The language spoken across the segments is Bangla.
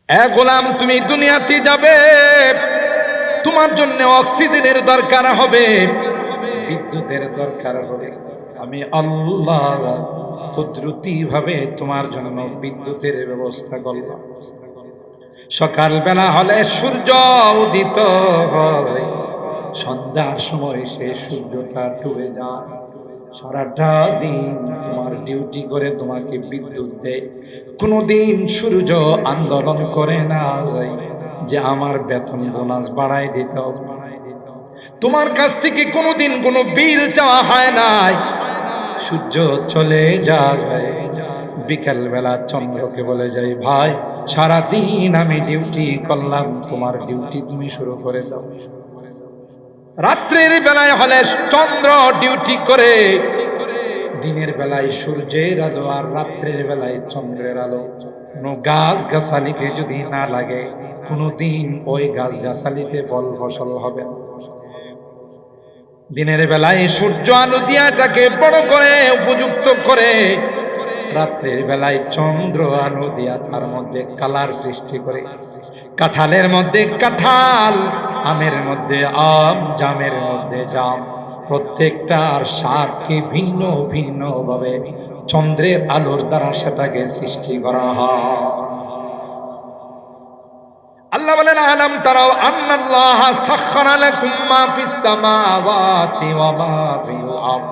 এ গোলাম, তুমি দুনিয়াতে যাবে, তোমার জন্য অক্সিজেনের দরকার হবে, বিদ্যুতের দরকার হবে। আমি আল্লাহ কুদরতি ভাবে তোমার জন্য বিদ্যুতের ব্যবস্থা করলাম। সকালবেলা হলে সূর্য উদিত হয়, সন্ধ্যার সময় সে সূর্যটা ডুবে যায়। সারাটা দিন তোমার ডিউটি করে তোমাকে বিদ্যুৎ দেয়। কোনোদিন সূর্য আন্দোলন করে না যে আমার বেতন বোনাস বাড়াই দিতে হবে। তোমার কাছ থেকে কোনোদিন কোনো বিল চাওয়া হয় নাই। সূর্য চলে যায়, বিকেল বেলা চন্দ্রকে বলে যাই, ভাই সারাদিন আমি ডিউটি করলাম, তোমার ডিউটি তুমি শুরু করে দাও। রাত্রের বেলায় হলে চন্দ্র ডিউটি করে, দিনের বেলায় সূর্যের আলো আর রাত্রের বেলায় চন্দ্রের আলো। কোনো গাছ গাছালিতে যদি না লাগে, কোনোদিন ওই গাছ গাছালিতে ফল ফসল হবে না। দিনের বেলায় সূর্য আলো দিয়াটাকে বড় করে উপযুক্ত করে, রাত্রের বেলায় চন্দ্র আলো দিয়া তার মধ্যে কালার সৃষ্টি করে। কাঁঠালের মধ্যে কাঁঠাল, আমের মধ্যে আম, জামের মধ্যে জাম, প্রত্যেকটার স্বাদকে ভিন্ন ভিন্ন ভাবে চন্দ্রের আলোর দ্বারা সেটাকে সৃষ্টি করা হয়। আল্লাহ বলেন, আলাম তারাও আন্নাল্লাহ সাখখারা লাকুম মা ফিস সামাওয়াতি ওয়া মা ফিল আরদ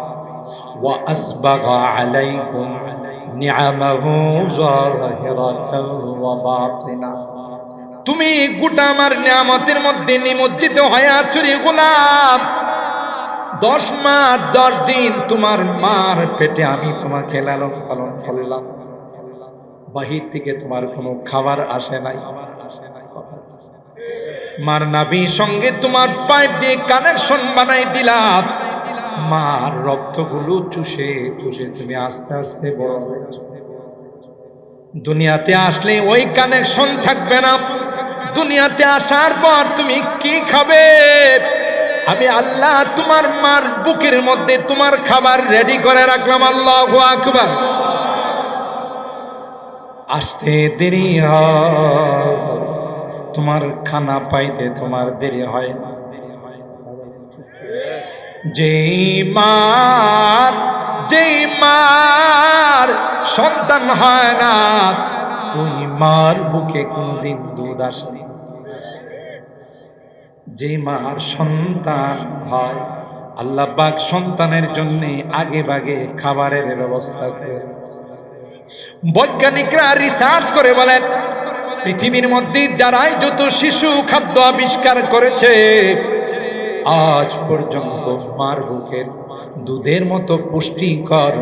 ওয়া আসবাগা আলাইকুম নিআমাহু যাহিরাতান ওয়া বাতিনা। তুমি গোটা আমার নিয়ামতের মধ্যে নিমজ্জিত হয়ে আছো রে গোলাম। 10 মাস 10 দিন তোমার মার পেটে আমি তোমাকে লালন পালন করলাম। বাহির থেকে তোমার কোনো খাবার আসে নাই। মার নাভির সঙ্গে তোমার পাইপ দিয়ে কানেকশন বানাই দিলাম। মার রক্তগুলো চুষে চুষে তুমি আস্তে আস্তে বড় হয়েছো। দুনিয়াতে আসলে ওই কানেকশন থাকবে না। দুনিয়াতে আসার পর তুমি কি খাবে? আমি আল্লাহ তোমার মার বুকের মধ্যে তোমার খাবার রেডি করে রাখলাম। আল্লাহু আকবার। আসতে দেরি হয়, তোমার খানা পাইতে তোমার দেরি হয় না। যেই মার সন্তান হয় না, ওই মার বুকে কোনদিন দুধ আসে। যে মার সন্তান হয়, আল্লাহ পাক সন্তানের জন্য আগে ভাগে খাবারের ব্যবস্থা করে। বৈজ্ঞানিকরা রিসার্চ করে বলেন, পৃথিবীর মধ্যে যারাই যত শিশু খাদ্য আবিষ্কার করেছে, আজ পর্যন্ত মার বুকের দুধের মতো পুষ্টিকর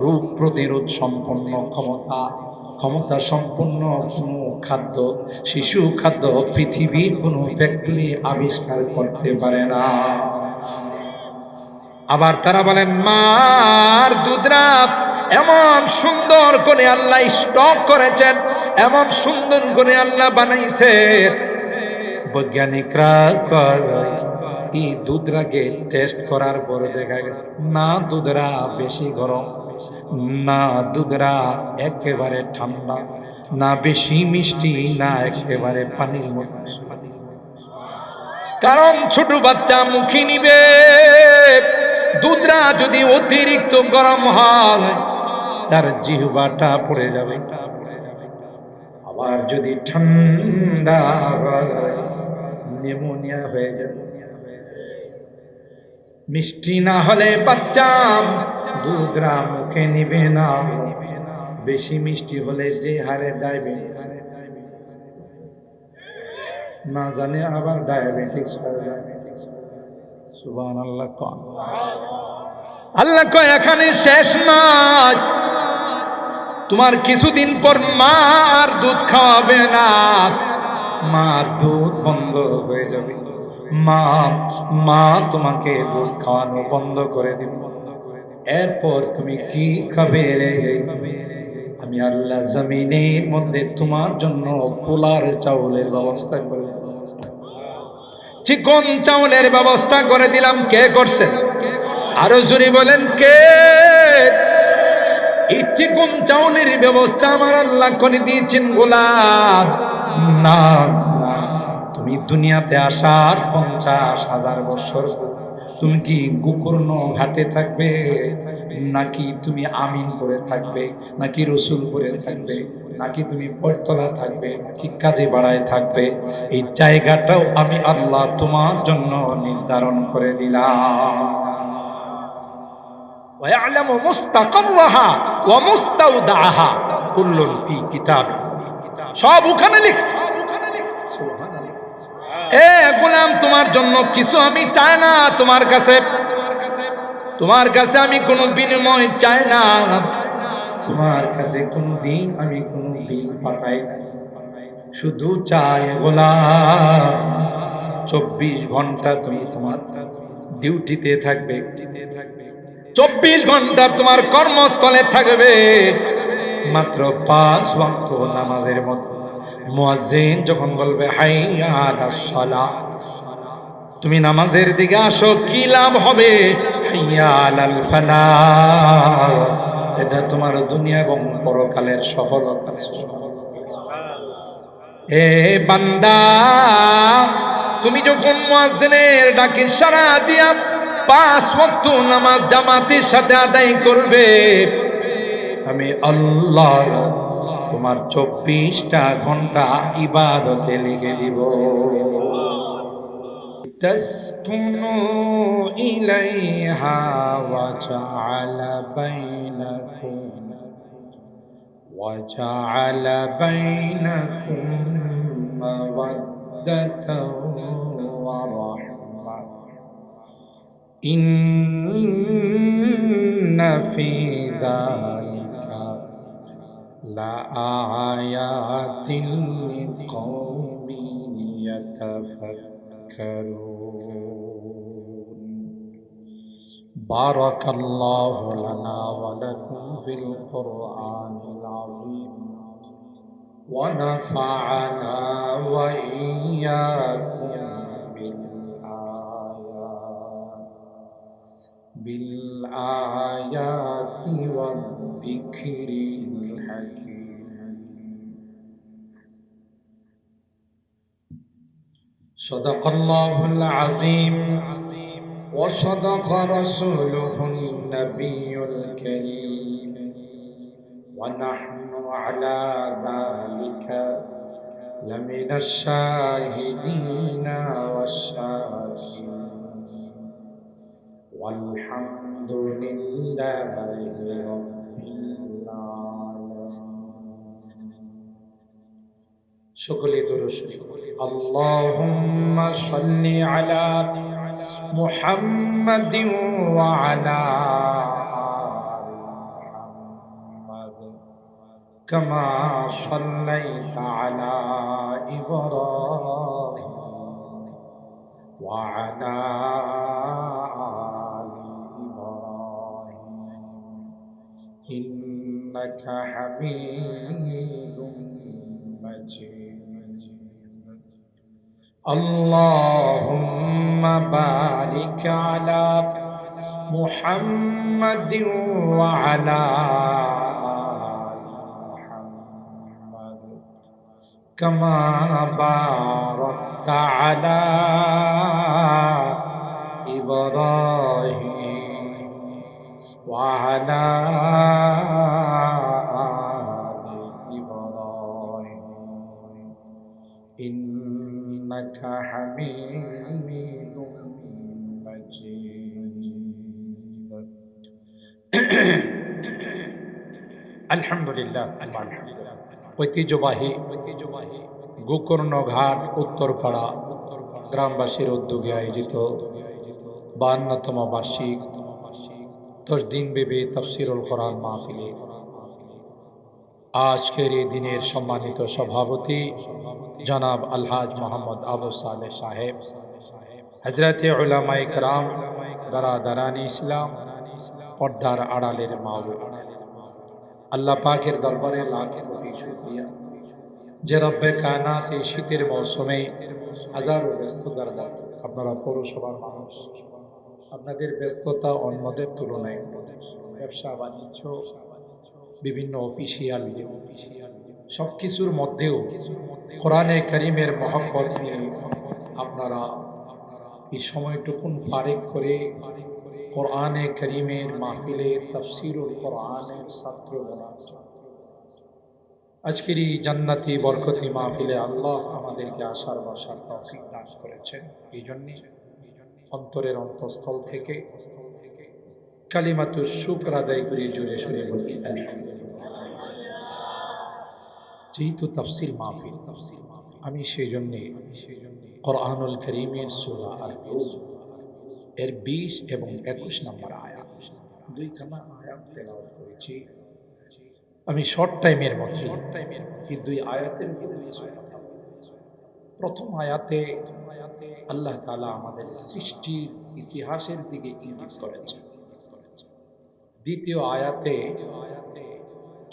রোগ প্রতিরোধ সম্পন্ন ক্ষমতা সম্পন্ন কোনো খাদ্য, শিশু খাদ্য পৃথিবীর কোনো ফ্যাক্টরি আবিষ্কার করতে পারে না। আবার তারা বলেন, মার দুধরা এমন সুন্দর করে আল্লাহ স্টক করেছেন, এমন সুন্দর করে আল্লাহ বানাইছে। বৈজ্ঞানিকরা এই দুধরাকে টেস্ট করার পরে দেখা গেছে, না দুধরা বেশি গরম, না দুধরা একেবারে ঠান্ডা, না বেশি মিষ্টি, না একেবারে পানির মতো। কারণ ছোট বাচ্চা মুখে নিবে, দুধরা যদি অতিরিক্ত গরম হয় তার জিহ্বাটা পড়ে যাবে। আবার যদি ঠান্ডা হয় নিউমোনিয়া হয়ে যাবে। মিষ্টি না হলে বাচ্চা দুধরা মুখে নিবে না। বেশি মিষ্টি হলে যে হারে ডায়াবেটিস, না জানে আবার ডায়াবেটিস হয়ে যায়। সুবহানাল্লাহ। আল্লাহ কয় এখানে শেষ নয়, তোমার কিছুদিন পর মা আর দুধ খাওয়াবে না, মার দুধ বন্ধ হয়ে যাবে। মা তোমাকে দুধ খাওয়ানো বন্ধ করে দিবে। এরপর তুমি কি খাবে? আমি আল্লাহ জমিনের মধ্যে তোমার জন্য পোলার চাউলের ব্যবস্থা করে, চিকন চাউলের ব্যবস্থা করে দিলাম। কে করছে? আরো জোরে বলেন কে? এই চিকন চাউলের ব্যবস্থা আমার আল্লাহ করে দিয়েছেন গোলাম। না না, তুমি দুনিয়াতে আসার 50,000 বছর তুমি কি গোকর্ণ ঘাটে থাকবে, নাকি তুমি আমিন করে থাকবে, নাকি রসুল করে থাকবে, নাকি তুমি পয়তলা থাকবে, নাকি কাজে বাড়ায় থাকবে, এই জায়গাটাও আমি আল্লাহ তোমার জন্য নির্ধারণ করে দিলাম। ويعلم مستقرها ومستودعها كل في كتاب সব ওখানে লেখা। এ গোলাম, তোমার জন্য কিছু আমি চাই না তোমার কাছে, তোমার কাছে আমি কোনো বিনিময় চাই না, তোমার কাছে কোনো দিন আমি কোনো বিল পাঠাই না, শুধু চাই গোলাম 24 ঘন্টা তুমি তোমার ডিউটিতে থাকবে, 24 ঘন্টা তোমার কর্মস্থলে থাকবে, মাত্র 5 ওয়াক্ত নামাজের মধ্যে মুয়াজ্জিন যখন বলবে হাইয়া আলাস সালাহ, তুমি নামাজের দিকে আসো, কি লাভ হবে? হাইয়া আলাল ফালাহ, এটা তোমার দুনিয়া এবং পরকালের সফলতা। এ বান্দা, তুমি যখন মুয়াজ্জিনের ডাকে সাড়া দিয়া 5 ওয়াক্ত নামাজ জামাতের সাথে আদায় করবে, আমি আল্লাহ তোমার 24টা ঘন্টা ইবাদতে লিখে দিব। তাসকুনু ইলাইহা ওয়া জাআলা বাইনাকুম মাওয়াদ্দাতাও ওয়া রাহমা ইন্না ফি যালিকা লাআয়াতিন লিকাওমিন ইয়াতাফাক্কারুন। বারাকাল্লাহু লানা ওয়া লাকুম ফিল কুরআনিল আযীম ওয়া নাফা'ানা ওয়া ইয়্যাকুম بالآيات والذكر الحكيم. صدق الله العظيم وصدق رسوله النبي الكريم ونحن على ذلك لمن الشاهدين والشاكرين والحمد لله رب العالمين. সকলে দরুদ শরীফ। আল্লাহুম্মা সাল্লি আলা মুহাম্মাদিন ওয়া আলা আলি মুহাম্মাদ কামা সাল্লাইতা আলা ইব্রাহিম ওয়া আলা إنك حميد مجيد. اللهم بارك على محمد وعلى آل محمد كما باركت على إبراهيم وعلى آل إبراهيم إنك حميد مجيد. আলহামদুলিল্লাহ। ঐতিহ্যবাহী গোকর্ণ ঘাট উত্তরপাড়া গ্রামবাসীর উদ্যোগে আয়োজিত 52তম বার্ষিক 10 দিনব্যাপী তাফসীরুল কোরআন মাহফিলে আজকের এই দিনের সম্মানিত সভাপতি জনাব আলহাজ মোহাম্মদ আবু সালেহ সাহেব, হযরতে উলামায়ে কেরাম, বারাদারানি ইসলাম, পর্দার আড়ালের মা ও আল্লাহ পাকের দরবারে লাখ কোটি শুকরিয়া যে রব্বে কায়নাত এই শীতের মৌসুমে হাজারো ব্যস্ততার মধ্যে আপনারা পৌরসভার মানুষ, আপনাদের ব্যস্ততা অন্যদের তুলনায় ব্যবসা বাণিজ্য বিভিন্ন অফিসিয়াল সব কিছুর মধ্যেও কোরআনে কারীমের মহব্বত নিয়ে আপনারা এই সময়টুকুন ফারেক করে কোরআনে কারীমের মাহফিলে তাফসীরুল কোরআনের ছাত্র বনার আজকের এই জান্নাতি বরকতি মাহফিলে আল্লাহ আমাদেরকে আসার বসার তৌফিক দান করেছেন। এই জন্যে অন্তরের অন্তঃস্থল থেকে কালিমাতুশ শুকর আদায় করে জোরে সোরে বলি আলহামদুলিল্লাহ। যেহেতু তাফসীর মাহফিল, আমি সেই জন্যে কোরআনুল কারীমের সূরা আর-রূম এর 20 এবং 21 নম্বর আয়াত, দুইখানা আয়াত তেলাওয়াত করেছি। আমি শর্ট টাইমের মধ্যে এই দুই আয়াতের উপরে কিছু কথা বলবো। প্রথম আয়াতে আল্লাহ তাআলা আমাদের সৃষ্টির ইতিহাসের দিকে ইঙ্গিত করেছেন। দ্বিতীয় আয়াতে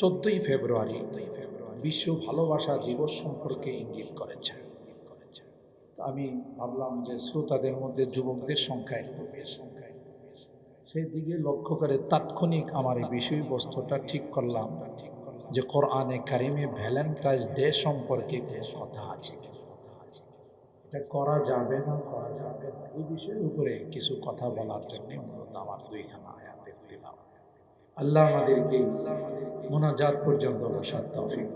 14 ফেব্রুয়ারি বিশ্ব ভালোবাসা দিবস সম্পর্কে ইঙ্গিত করেছেন। আমি ভাবলাম যে শ্রোতাদের মধ্যে যুবকদের সংখ্যা একটু বেশি, সেই দিকে লক্ষ্য করে তাৎক্ষণিক আমার এই বিষয়বস্তুটা ঠিক করলাম যে কোরআনে কারিমে ভ্যালেন্টাইন্স ডে সম্পর্কে কথা আছে। এটা করা যাবে না, করা যাবে না, এই বিষয়ের উপরে কিছু কথা বলার জন্য মূলত আমার দুইখানা আয়াতের দিলাম। আল্লাহ আমাদেরকে মোনাজাত পর্যন্ত বসার তৌফিক।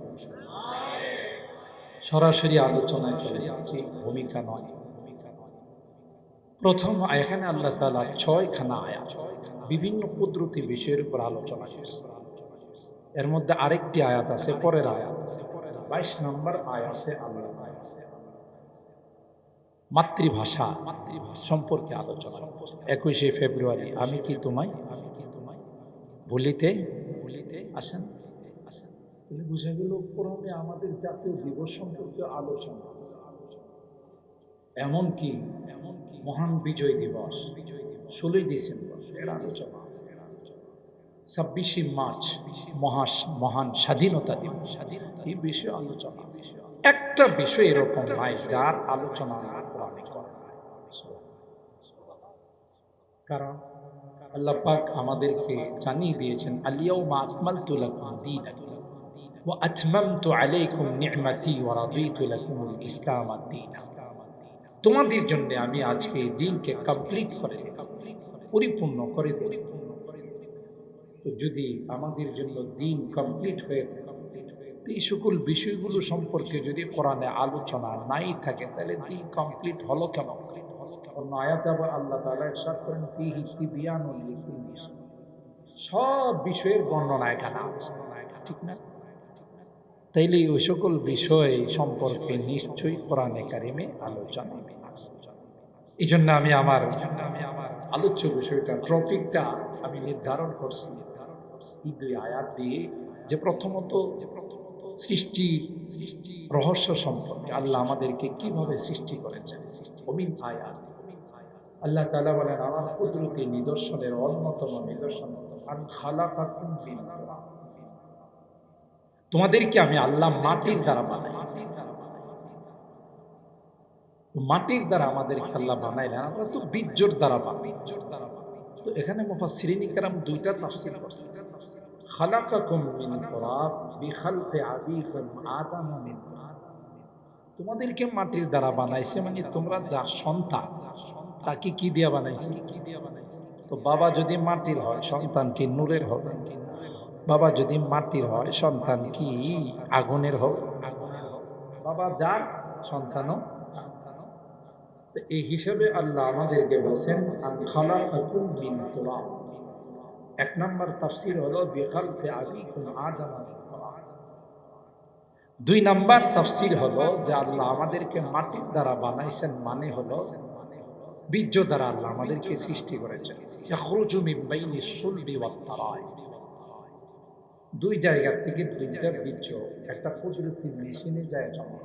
সরাসরি আলোচনায় চলে যাচ্ছি, ভূমিকা নয়। প্রথম এখানে আল্লাহ তাআলা 6খানা আয়াত বিভিন্ন কুদরতি বিষয়ের উপর আলোচনা করেছেন। এর মধ্যে আরেকটি আয়াত আছে, পরের আয়াত 22 নম্বর আয়াতে আল্লাহ মাতৃভাষা সম্পর্কে আলোচনা। 21শে ফেব্রুয়ারি আমি কি তোমায় ভুলিতে আসেন, তাহলে বুঝা গেল কোরআনে আমাদের জাতীয় দিবস সম্পর্কে আলোচনা। এমনকি মহান বিজয় দিবস 16ই ডিসেম্বর এর আলোচনা আছে। 26শে মার্চ মহান স্বাধীনতা দিবস, এই বিষয়ে আলোচনা। একটা বিষয় এরকম নাই যার আলোচনা কোরআনে করা হয়। কারণ আল্লাহ পাক আমাদেরকে জানিয়ে দিয়েছেন, আল-ইয়াউমা আকমালতু লাকুম দীনাকুম ওয়া আতমামতু আলাইকুম নি'মাতি ওয়া রাদিতু লাকুমুল ইসলাম দীনা। তোমাদের জন্য আমি আজকে এই দিনকে কমপ্লিট করে দিলাম, পরিপূর্ণ করে দিলাম। তো যদি আমাদের জন্য দিন কমপ্লিট হয়ে থাকে, এই সকল বিষয়গুলো সম্পর্কে যদি কোরআনে আলোচনা নাই থাকে, তাহলে দিন কমপ্লিট হলো কেমন? অন্য আয়াতে আবার আল্লাহ তাআলা ইরশাদ করেন, ফীহি তিবয়ানুন লিকুল্লি শাই, সব বিষয়ের বর্ণনা এখানে আছে, ঠিক না? তাইলে ওই সকল বিষয় সম্পর্কে নিশ্চয়ই কোরআনে কারিমে আলোচনা আছে। এই জন্য আমি আমার আলোচ্য বিষয়টা, টপিকটা আমি নির্ধারণ করছি এই দুই আয়াত দিয়ে, যে প্রথমত সৃষ্টি রহস্য সম্পর্কে, আল্লাহ আমাদেরকে কিভাবে সৃষ্টি করেছেন। ওমিন আয়াত, আল্লাহ তাআলা বলেন, আমার কুদরতি নিদর্শনের অন্যতম নিদর্শন আন খালাকাকুম মিন তুরাব, তোমাদেরকে আমি আল্লাহ মাটির দ্বারা বানাইছি। মাটির দ্বারা আমাদেরকে আল্লাহ বানাইলেন, আমরা তো বীর্যর দ্বারা বানাই। তো এখানে মুফাসসিরিন কেরাম দুইটা তাফসীর করছেন। খালাকাকুম মিন তুরাব বিখালকি আবিকুম আদম মিন তুরাব, তোমাদেরকে মাটির দ্বারা বানাইছে, মানে তোমরা যা সন্তান তাকে কি দিয়ে বানাইছে? তো বাবা যদি মাটির হয়, সন্তান কি নূরের হবে? বাবা যদি মাটির হয়, সন্তান কি আগুনের হবে? বাবা যার, সন্তানও। এই হিসাবে আল্লাহ আমাদেরকে বলেন আন খালাকাকুম মিন তুরাব। এক নম্বর তাফসীর হলো বিখালকি আবিকুম আদম মিন তুরাব। দুই নম্বর তাফসীর হলো যে আল্লাহ আমাদেরকে মাটির দ্বারা বানাইছেন, মানে হলো বীর্য দ্বারা আল্লাহ আমাদেরকে সৃষ্টি করেছেন। ইয়াখরুজু মিন বাইনিস সুলবি ওয়াত তারাই, দুই জায়গা থেকে দুইটা বীর্য একটা কুদরতি মেশিনে যায় জমা।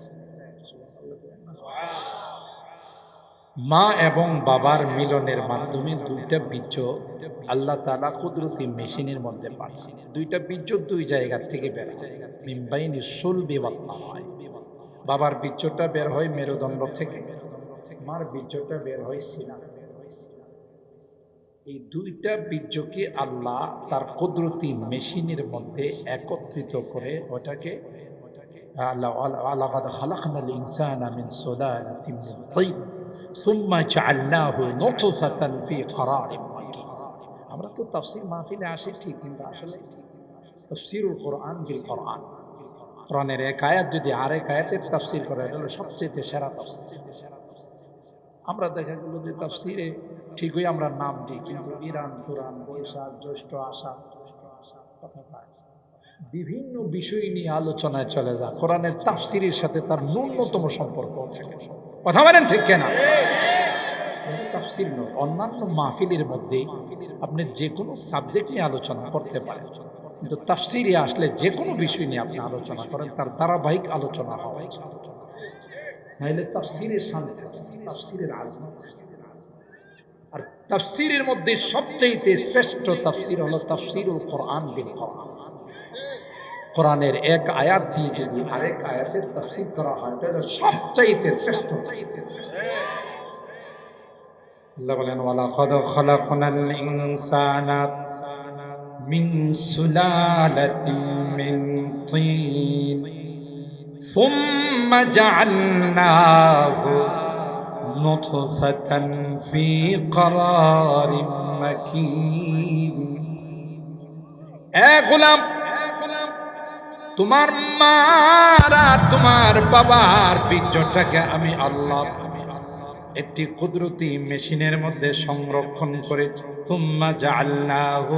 মা এবং বাবার মিলনের মাধ্যমে দুইটা বীর্য আল্লাহ তাআলা কুদরতি মেশিনের মধ্যে পাঠান। দুইটা বীর্য দুই জায়গা থেকে বের হয়, মিন বাইনিস সুলবি ওয়াত তারাই। বাবার বীর্যটা বের হয় মেরুদণ্ড থেকে, মার বীর্যটা বের হয় সিনা। এই দুইটা বীর্যকে আল্লাহ তার কুদরতি মেশিনের মধ্যে একত্রিত করে ওটাকে লাকাদ খালাকনাল ইনসানা মিন সুলালাতিন মিন তিন সুম্মা জাআলনাহু নুতফাতান ফি ক্বারারিন মাকিন। আমরা তো তাফসীর মাহফিলে আসি ঠিক, কিন্তু আসলে তাফসীরুল কোরআন বিল কোরআন, কোরআনের এক আয়াত যদি আরেক আয়াতের তাফসীর করে, এটা হলো সবচেয়ে সেরা তাফসীর। আমরা দেখা গেল যে তাফসীরে ঠিকই আমরা নাম দিই, কিন্তু ইরান তুরান বৈশাখ জ্যৈষ্ঠ আষাঢ় কথা পায়, বিভিন্ন বিষয় নিয়ে আলোচনায় চলে যায়, কোরআনের তাফসীরের সাথে তার ন্যূনতম সম্পর্ক থাকে। কথা বলেন ঠিক কিনা? তাফসীর নয়, অন্যান্য মাহফিলের মধ্যে আপনি যে কোনো সাবজেক্ট নিয়ে আলোচনা করতে পারেন, কিন্তু তাফসীরে আসলে যে কোনো বিষয় নিয়ে আপনি আলোচনা করেন, তার ধারাবাহিক আলোচনা হয়, নাইলে তাফসীরের শান্তি, তাফসীরের আজমত। আর তাফসীরের মধ্যে সবচেয়ে শ্রেষ্ঠ তাফসীর হলো তাফসীরুল কোরআন বিল কোরআন। কোরআনের এক আয়াত দিয়ে যদি আরেক আয়াতের তাফসীর করা হয়, এটা সবচেয়ে শ্রেষ্ঠ। আল্লাহ বলেন, ওয়ালাকাদ খালাকনাল ইনসানা মিন সুলালাতিন মিন তিন সুম্মা জাআলনাহু নুতফাতান ফি ক্বারারিন মাকিন। এ গোলাম, তোমার মার আর তোমার বাবার বীর্যটাকে আমি আল্লাহ একটি কুদরতি মেশিনের মধ্যে সংরক্ষণ করে সুম্মা জাআলনাহু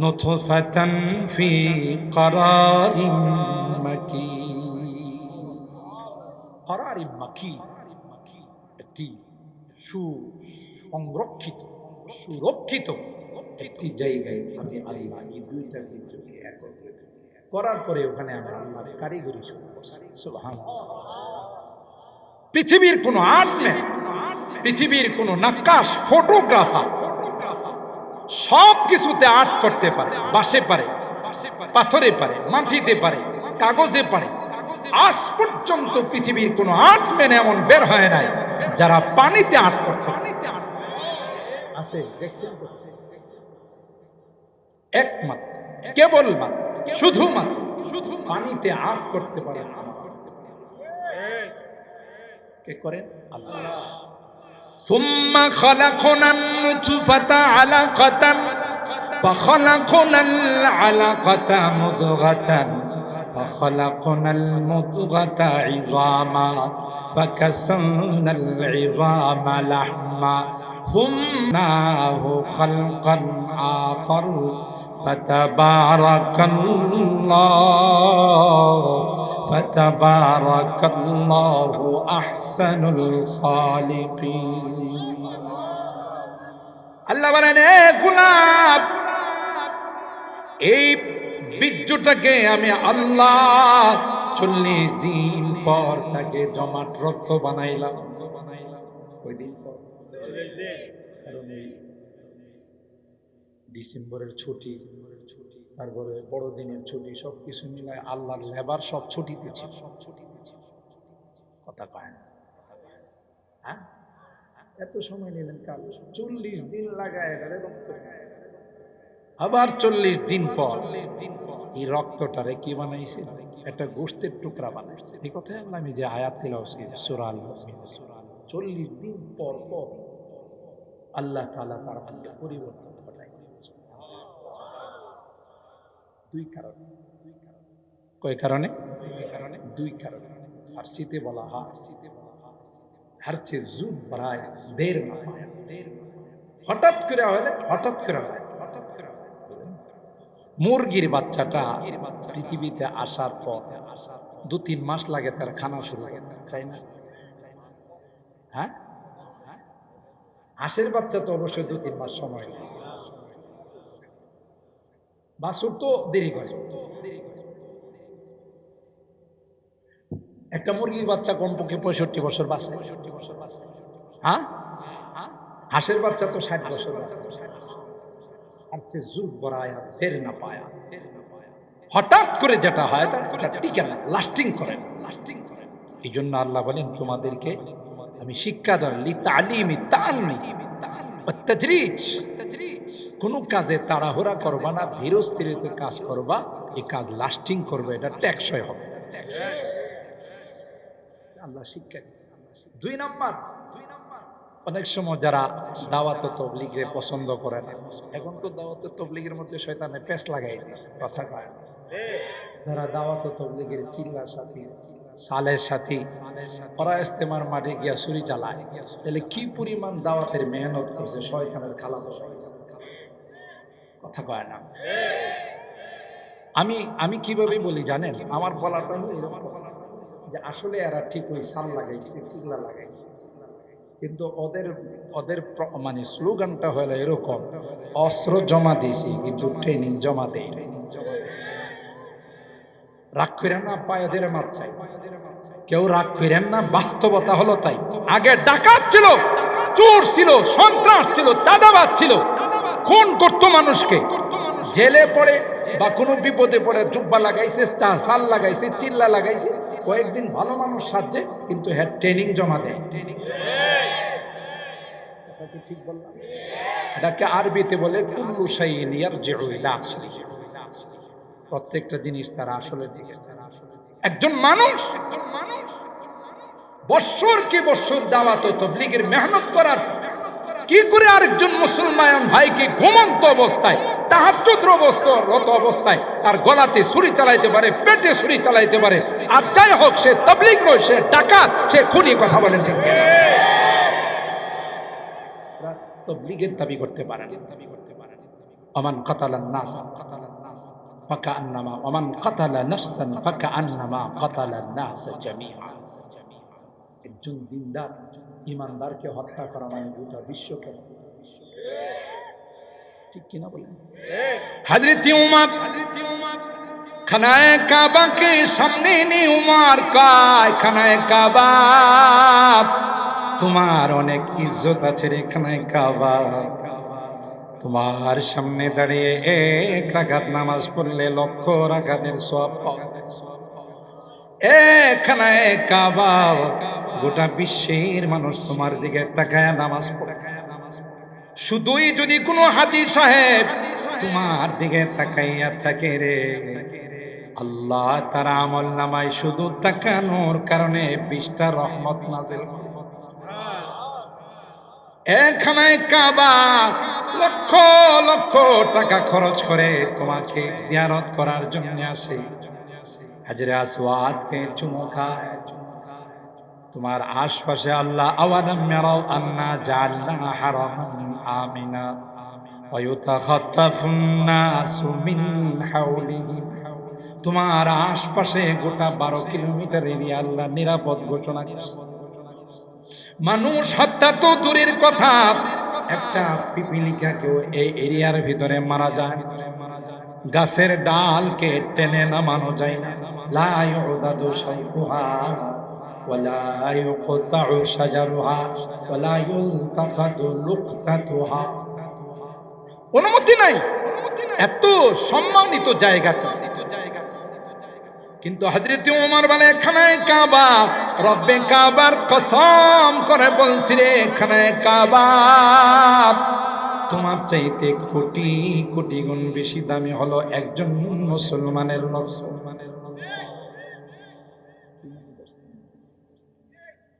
নুতফাতান ফি ক্বারারিন মাকিন। ক্বারারিন মাকিন, একটি সুরক্ষিত একটি জায়গায় আমি আল্লাহ এই দুইটা বীর্যকে একত্রিত করার পরে ওখানে আমরা আল্লাহর কারিগরি শুরু করছি। সুবহানাল্লাহ। পৃথিবীর কোন আর্টম্যান, পৃথিবীর কোন নাক্কাশ, ফটোগ্রাফার সব কিছুতে আর্ট করতে পারে, বাঁশে পারে, পাথরে পারে, মাটিতে পারে, কাগজে পারে। আজ পর্যন্ত পৃথিবীর কোন আর্টম্যান এমন বের হয় নাই যারা পানিতে আর্ট করতে আছে। দেখছেন, একমাত্র কেবলমাত্র শুধু পানিতে আর্ট করতে পারে কে করেন? আল্লাহ। সুম্মা খালাকনান নুতফাতা আলাকাতান ফাখালাকনাল আলাকাতা মুদগাতান ফাখালাকনাল মুদগাতা ইযামা ফাকাসাওনাল ইযামা লাহমা সুম্মাহু খালকান আখার ফাতাবারাকাল্লাহু আহসানুল খালিকিন। আল্লাহ বলেন, এ গোলাম, এই বীর্যটাকে আমি আল্লাহ 40 দিন পর তাকে জমাট রক্ত বানাইলাম। ওই দিন পর, ডিসেম্বরের ছুটি, তারপরে বড়দিনের ছুটি, সবকিছু মিলায় আল্লাহর লেবার সব ছুটিতে ছিল। কথা কয় না? হ্যাঁ, এত সময় নিলেন কাল? 40 দিন লাগায় রক্ত, আবার 40 দিন পর এই রক্তটারে কি বানাইছে? একটা গোশতের টুকরা বানাইছে। এই কথাই আল্লাহ আমি যে আয়াত তেলাওয়াত করেছি সূরা আল-মুমিন, 40 দিন পর পর আল্লাহ তাআলা তার মধ্যে পরিবর্তন ঘটায়। দুই কারণে। কয় কারণে? দুই কারণে। ফার্সিতে বলা হয় হর চেয়ে জুদ বাড়ায় দের না পায়। হঠাৎ করে হয়, হঠাৎ করে হয়। মুরগির বাচ্চাটা পৃথিবীতে আসার পর 2-3 মাস লাগে তার খানা শুরু হয়, তাই না? হ্যাঁ, হাঁসের বাচ্চা তো অবশ্যই 2-3 মাস সময় লাগে, বাছুর তো দেরি করে। একটা মুরগির বাচ্চা কমপক্ষে 65 বছর বাঁচে। হ্যাঁ, হাঁসের বাচ্চা তো 60 বছর বাঁচে। আর সে যুগ বড়ায় ফের না পায়া। হঠাৎ করে যেটা হয় তা টিকে না, লাস্টিং করে। এই জন্য আল্লাহ বলেন, তোমাদেরকে আমি শিক্ষা দেন, লিতালিমি তাআল্লুমি ওয়াত তাদরিজ, কোনো কাজে তাড়াহুড়া করবা না, ধীরস্থিরতে কাজ করবা, এই কাজ লাস্টিং করবে, এটা টেকসই হবে। আল্লাহ শিক্ষা দিয়েছে। 2 নাম্বার, অনেক সময় যারা দাওয়াত তবলিগের পছন্দ করে না, এখন তো দাওয়াত তবলিগের মধ্যে শয়তানে পেঁচ লাগাই দিয়েছে, কথা কয় না। যারা দাওয়াত তবলিগের চিল্লার সাথী, সালের সাথী, ওরা ইস্তেমার মাঠে গিয়া ছুরি চালায়, তাহলে কি পরিমাণ দাওয়াতের মেহনত করছে শয়তানের খালা বসে, কথা কয় না। আমি কিভাবে বলি জানেন, আমার বলাটা হলো এরকম যে আসলে এরা ঠিক ওই সাল লাগাইছে, চিল্লা লাগাইছে, কিন্তু ওদের মানে স্লোগানটা হলো এরকম, অস্ত্র জমা দিয়েছি কিন্তু ট্রেনিং জমা দেই। রাগ করেন না, পায়ে ধরে মাপ চাই, কেউ রাগ করেন না, বাস্তবতা হলো তাই। আগে ডাকাত ছিল, চোর ছিল, সন্ত্রাস ছিল, চাঁদাবাজ ছিল, খুন করতো মানুষকে, জেলে পড়ে বা কোনো বিপদে পড়ে জুব্বা লাগাইছে, সাল লাগাইছে, চিল্লা লাগাইছে, কয়েকদিন ভালো মানুষ সাজছে, কিন্তু হ্যাঁ ট্রেনিং জমা দেয়। ঠিক বললাম? এটাকে আরবিতে বলে কুল্লু শাইইন ইয়ারজিউ ইলা আসলিহি, প্রত্যেকটা জিনিস তার আসলের দিকে। একজন মানুষ বৎসরকে বৎসর দাওয়াত ও তাবলীগের মেহনত করার, কি করে আরেকজন মুসলমান ভাইকে ঘুমন্ত অবস্থায়, তাহাজ্জুদরত অবস্থায় তার গলাতে ছুরি চালাইতে পারে, পেটে ছুরি চালাইতে পারে, আর যাই হোক সে তাবলীগ নয়, সে ডাকাত, সে খুনি, কথা বলেন ঠিক কিনা? তাবলীগের দাবি করতে পারেন। ওমান কাতালান নাস ফাকান্নামা ওমান কাতালা নাফসান ফাকান্নামা কাতালান নাস জামিআ। একজন দিনদার ইমানদারকে হত্যা করা মানে গোটা বিশ্বকে, ঠিক কিনা বলেন? হযরত উমর খানায়ে কাবা के सामने ने उमर কয়, খানায়ে কাবা তোমার অনেক ইজ্জত আছে রে, খানায়ে কাবা তোমার সামনে দাঁড়িয়ে 1 রাকাত নামাজ পড়লে 1,00,000 রাকাতের সওয়াব পাবে। খানায়ে কাবা, গোটা বিশ্বের মানুষ তোমার দিকে তাকায় নামাজ পড়ে। শুধুই যদি কোনো হাজী সাহেব তোমার দিকে তাকাইয়া থাকে রে, আল্লাহ তার আমল নামায় শুধু তাকানোর কারণে 20টা রহমত নাযিল করে। খানায়ে কাবা লক্ষ লক্ষ টাকা খরচ করে তোমাকে জিয়ারত করার জন্য আসে, হাজরে আসওয়াদকে চুমো খায়। তোমার আশপাশে আল্লাহ আওয়ালাম ইয়ারাউ আন্না জাআলনা হারামান আমিনা ওয়া ইউতাখাত্তাফুন নাসু মিন হাওলিহিম, তোমার আশপাশে গোটা 12 কিলোমিটার এরিয়া আল্লাহ নিরাপদ ঘোষণা করেছে। মানুষ হত্যা তো দূরের কথা, একটা পিপিলিকাকেও এই এরিয়ার ভিতরে মারা যায়, গাছের ডালকে টেনে নামানো যায় না। লা ইউদাদু শাইখুহা ওয়ালা ইউকতাউ শাজারুহা ওয়ালা ইউলতাকাতু লুকতাতুহা, অনুমতি নাই, এত সম্মানিত জায়গাটা। কিন্তু হযরত ওমর বলে, খানায়ে কাবা, রব্বে কাবার কসম করে বলছি রে, খানায়ে কাবা তোমার চাইতে কোটি কোটি গুণ বেশি দামি হলো একজন মুসলমানের রক্ত।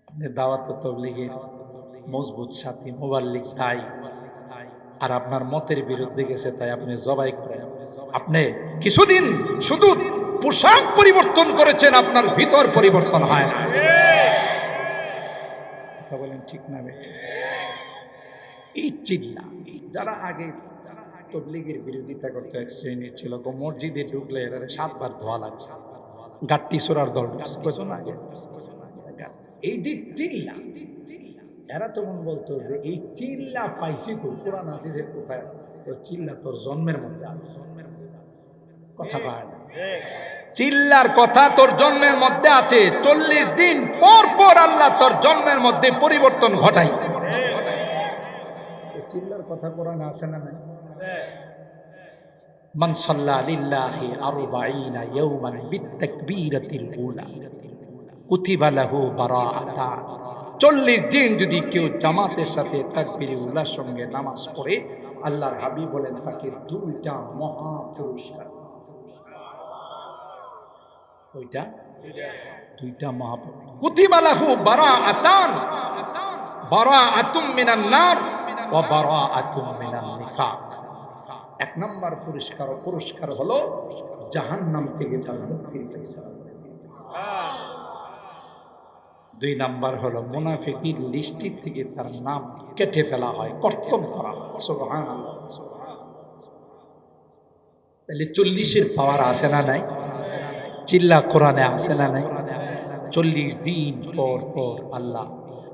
আপনি দাওয়াত তাবলীগের মজবুত সাথী, মুবাল্লিগ তাই, আর আপনার মতের বিরুদ্ধে গেছে তাই আপনি জবাই করেন। আপনি কিছুদিন শুধু পোশাক পরিবর্তন করেছেন, আপনার ভিতর পরিবর্তন হয় না। কথা বলেন ঠিক না? এই চিল্লা, যারা আগে তাবলীগের বিরোধিতা করতে এক শ্রেণীর ছিল, মসজিদে ঢুকলে এরা 7 বার ধোয়া লাগছে, গাট্টি সোরার দল আগে। এই যে চিল্লা, এরা তখন বলতো যে এই চিল্লা পাইছি তো কোরআন হাদিসের কোথায়? তো চিল্লা তোর জন্মের মধ্যে আছে, কথা কয় না। চিল্লার কথা তোর জন্মের মধ্যে আছে, 40 দিন পর পর আল্লাহ তোর জন্মের মধ্যে পরিবর্তন ঘটাইছে। চিল্লার কথা কোরআনে আছে না? নাই? মান সাল্লা লিল্লাহি 40 ইয়াওমান বিতাকবীরাতিল উলা কুতিবা লাহু বারাআতান। 40 দিন যদি কেউ জামাতের সাথে তাকবীরে উলার সঙ্গে নামাজ পড়ে, আল্লাহর হাবিব বলেন তাকে দুইটা মহা পুরস্কার, ওইটা দুইটা মহা কুতিবা লাহু বারাআতান, বারাআতুম মিনান নার ওয়া বারাআতুম মিনান নিফাক। এক নম্বর পুরস্কার হলো জাহান্নাম থেকে তার মুক্তির ফয়সালা। দুই নাম্বার হলো মুনাফিকের লিস্ট থেকে তার নাম কেটে ফেলা হয়, কর্তন করা হয়। সুবহানাল্লাহ। তাহলে 40-এর পাওয়ার আছে না নাই? চিল্লা কোরআনে আছে না নাই? 40 দিন পর পর আল্লাহ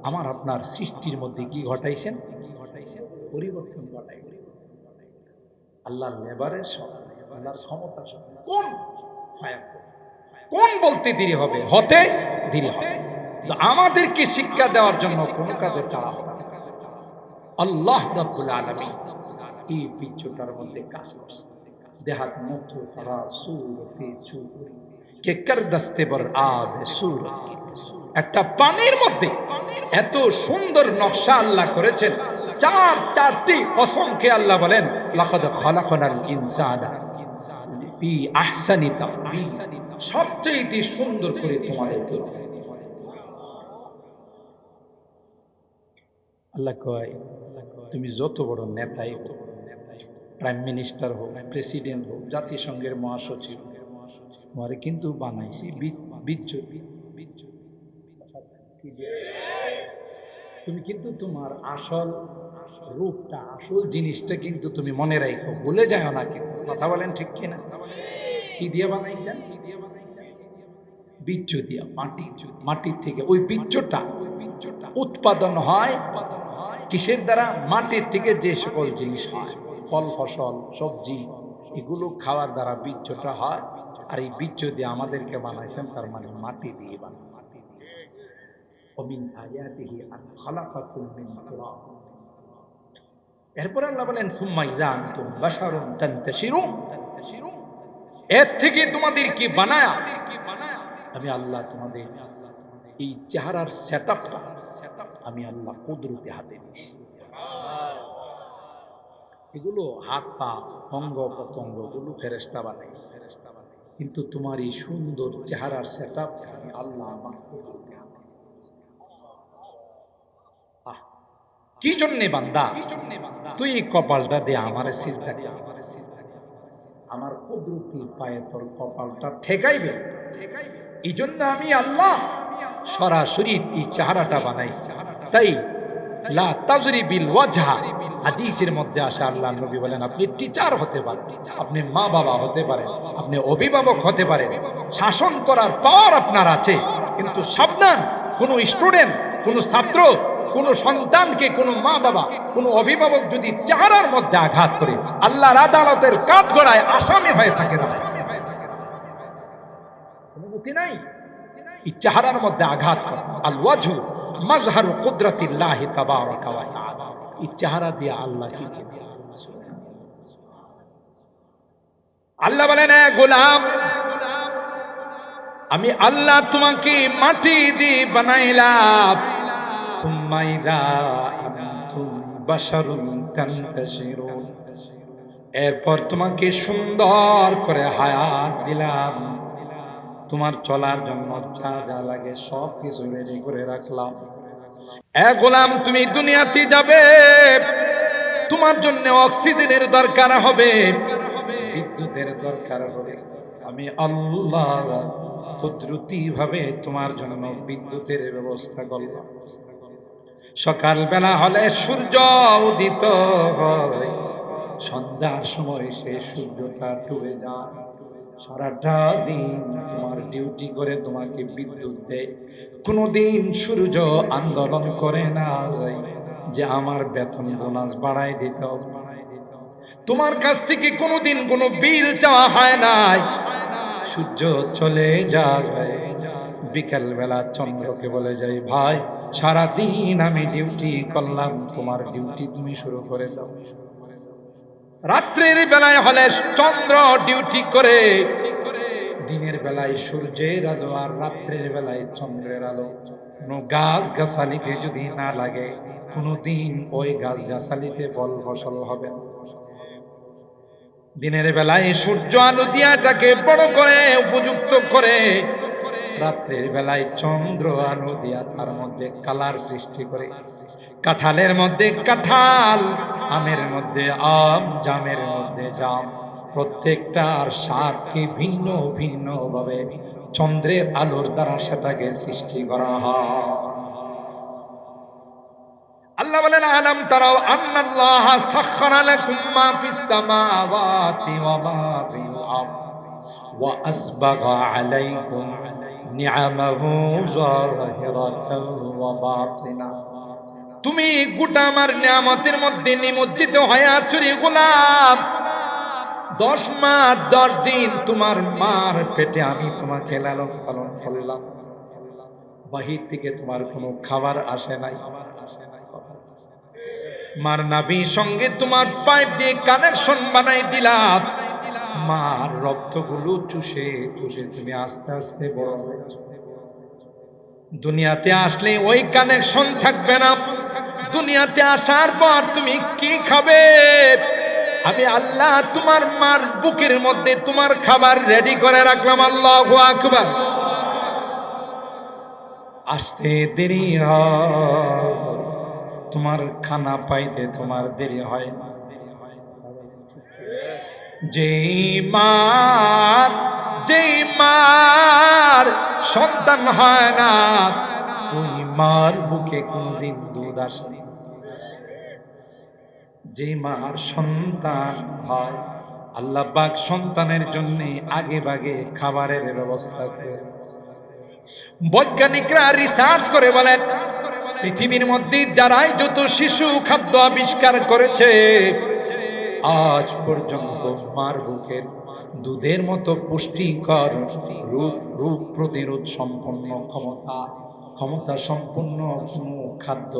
আমার আপনার সৃষ্টির মধ্যে কি ঘটাইছেন? পরিবর্তন ঘটাইছেন। আল্লাহর লেবারের সব, আল্লাহর ক্ষমতা সব। কোন বলতে দেরি হবে, হতে দেরি হবে। আমাদেরকে শিক্ষা দেওয়ার জন্য কোন কাজে তাড়া হবে না। আল্লাহ রাব্বুল আলামিন এই বিশ্বটার মধ্যে কাজ করছে। দেহাত মুখ ফারা সূরতে চুরি কে কর দস্তে বর আজ সূরত। একটা পানির মধ্যে এত সুন্দর নকশা আল্লাহ করেছেন। চারটি কসমকে আল্লাহ বলেন লাকাদ খালাকনাল ইনসানা ফি আহসানি তাকওয়িম, সবচেয়ে সুন্দর করে তোমাদেরকে। আল্লাহ কয় তুমি যত বড় নেতাই হো, প্রাইম মিনিস্টার হোক, প্রেসিডেন্ট হোক, জাতিসংঘের মহাসচিব, তোমারে কিন্তু বানাইছি তুমি কিন্তু তোমার আসল রূপটা, আসল জিনিসটা কিন্তু তুমি মনে রাখো, ভুলে যাও না। কিন্তু কথা বলেন ঠিক কিনা? কি দিয়ে বানাইছেন? বীর্য দিয়া, মাটির থেকে। ওই বীর্যটা উৎপাদন হয় কিসের দ্বারা? মাটির থেকে যে সকল জিনিস হয়, ফল ফসল সবজি, এগুলো খাওয়ার দ্বারা বীর্যটা হয়। আর এই বীর্য দিয়ে আমাদেরকে বানাইছেন, তার মানে মাটি দিয়ে বানাই। এরপর আল্লাহ বলেন সুম্মা ইযা আনতুম বাশারুন তানতাশিরুন, এর থেকে তোমাদের কি বানায়া আমি আল্লাহ তোমাদের এই চেহারার সেটআপটা আমি আল্লাহ কুদরতে হাতে দিয়েছি। এগুলো হাত পা অঙ্গ প্রত্যঙ্গ গুলো ফেরেশতা বানাইছে, কিন্তু তোমার এই সুন্দর চেহারার সেটআপ আমি আল্লাহ আমার কুদরতে হাতে দিয়েছি। কি জন্যে বান্দা তুই এই কপালটা দিয়ে আমারে সিজদা কর, আমার কুদরতি পায়ে তোর কপালটা ঠেকাইবে। এই জন্য আমি আল্লাহ সরাসরি এই চেহারাটা বানাইছি। তাই লা তাজরিবিল ওয়াজহা, হাদিসের মধ্যে আসে আল্লাহ নবী বলেন আপনি টিচার হতে পারেন, আপনি মা বাবা হতে পারেন, আপনি অভিভাবক হতে পারেন, শাসন করার পাওয়ার আপনার আছে, কিন্তু সাবধান, কোন স্টুডেন্ট, কোন ছাত্র, কোন সন্তানকে, কোন মা বাবা, কোন অভিভাবক যদি চেহারার মধ্যে আঘাত করে আল্লাহর আদালতের কাঠগড়ায় আসামি হয়ে থাকে না। অনুমতি নাই এই চেহারার মধ্যে আঘাত করা। আল ওয়াজহু মাজহারু কুদরাতিল্লাহি তাবারাকা ওয়া তাআলা, এই চেহারা দিয়ে আল্লাহ কি দিয়ে। আল্লাহ বলেন এ গোলাম, আমি আল্লাহ তোমাকে মাটি দিয়ে বানাইলাম। সুম্মা ইযা আনতুম বাশারুন তানতাশিরুন, এরপর তোমাকে সুন্দর করে হায়াত দিলাম, তোমার চলার জন্য যা যা লাগে সব কিছু রেডি করে রাখলাম। এ গোলাম, তুমি দুনিয়াতে যাবে, তোমার জন্য অক্সিজেনের দরকার হবে, বিদ্যুতের দরকার হবে। আমি আল্লাহ কুদরতি ভাবে তোমার জন্য বিদ্যুতের ব্যবস্থা করলাম। সকালবেলা হলে সূর্য উদিত হয়, সন্ধ্যার সময় সে সূর্যটা ডুবে যায়। সারাটা দিন তোমার ডিউটি করে তোমাকে বিদ্যুৎ দেয়। কোনদিন সূর্য আন্দোলন করে না যে আমার বেতন বোনাস বাড়াই দিতে হবে। তোমার কাছ থেকে কোনদিন কোনো বিল চাওয়া হয় নাই। সূর্য চলে যায়, বিকাল বেলা চন্দ্রকে বলে যাই ভাই সারা দিন আমি ডিউটি করলাম, তোমার ডিউটি তুমি শুরু করে দাও। রাত্রের বেলায় হলে চন্দ্র ডিউটি করে, দিনের বেলায় সূর্যের আলো আর রাত্রের বেলায় চন্দ্রের আলো। কোনো গাছ গাছালিতে যদি না লাগে, কোনোদিন ওই গাছগাছালিতে ফল ফসল হবে না। দিনের বেলায় সূর্য আলো দিয়া এটাকে বড় করে উপযুক্ত করে, রাত্রের বেলায় চন্দ্র আলো দিয়া তার মধ্যে কালার সৃষ্টি করে। কাঁঠালের মধ্যে কাঁঠাল, আমের মধ্যে আম, জামের মধ্যে জাম, প্রত্যেকটার স্বাদকে ভিন্ন ভিন্ন ভাবে চন্দ্রের আলোর দ্বারা সেটাকে সৃষ্টি করা হয়। আল্লাহ বলেন, আলাম তারাও আন্নাল্লাহা সাখখারা লাকুম মা ফিস সামাওয়াতি ওয়া মা ফিল আরদ ওয়া আসবাগা আলাইকুম নিআমাহু যাহিরাতান ওয়া বাতিনা। তুমি গোটা আমার নিয়ামতের মধ্যে নিমজ্জিত হয়ে আছো রে গোলাম। 10 মাস 10 দিন তোমার মার পেটে আমি তোমাকে লালন পালন করলাম, বাহির থেকে তোমার কোনো খাবার আসে নাই। মার নাভির সঙ্গে তোমার পাইপ দিয়ে কানেকশন বানাই দিলাম, মার রক্তগুলো চুষে চুষে তুমি আস্তে আস্তে বড় হয়ে দুনিয়াতে আসলে ওই কানেকশন থাকবে না। দুনিয়াতে আসার পর তুমি কি খাবে? আমি আল্লাহ তোমার মার বুকের মধ্যে তোমার খাবার রেডি করে রাখলাম। আল্লাহু আকবার। আসতে দেরি হয়, তোমার খানা পাইতে তোমার দেরি হয় না। যেই মার সন্তান হয় না, ওই মার বুকে কোনদিন দুধ আসে। যে মার সন্তান হয়, আল্লাহ পাক সন্তানের জন্য আগে ভাগে খাবারের ব্যবস্থা করে। বৈজ্ঞানিকরা রিসার্চ করে বলেন, পৃথিবীর মধ্যে যারাই যত শিশু খাদ্য আবিষ্কার করেছে, আজ পর্যন্ত মার বুকের দুধের মতো পুষ্টিকর রোগ প্রতিরোধ সম্পন্ন ক্ষমতা সম্পন্ন কোনো খাদ্য,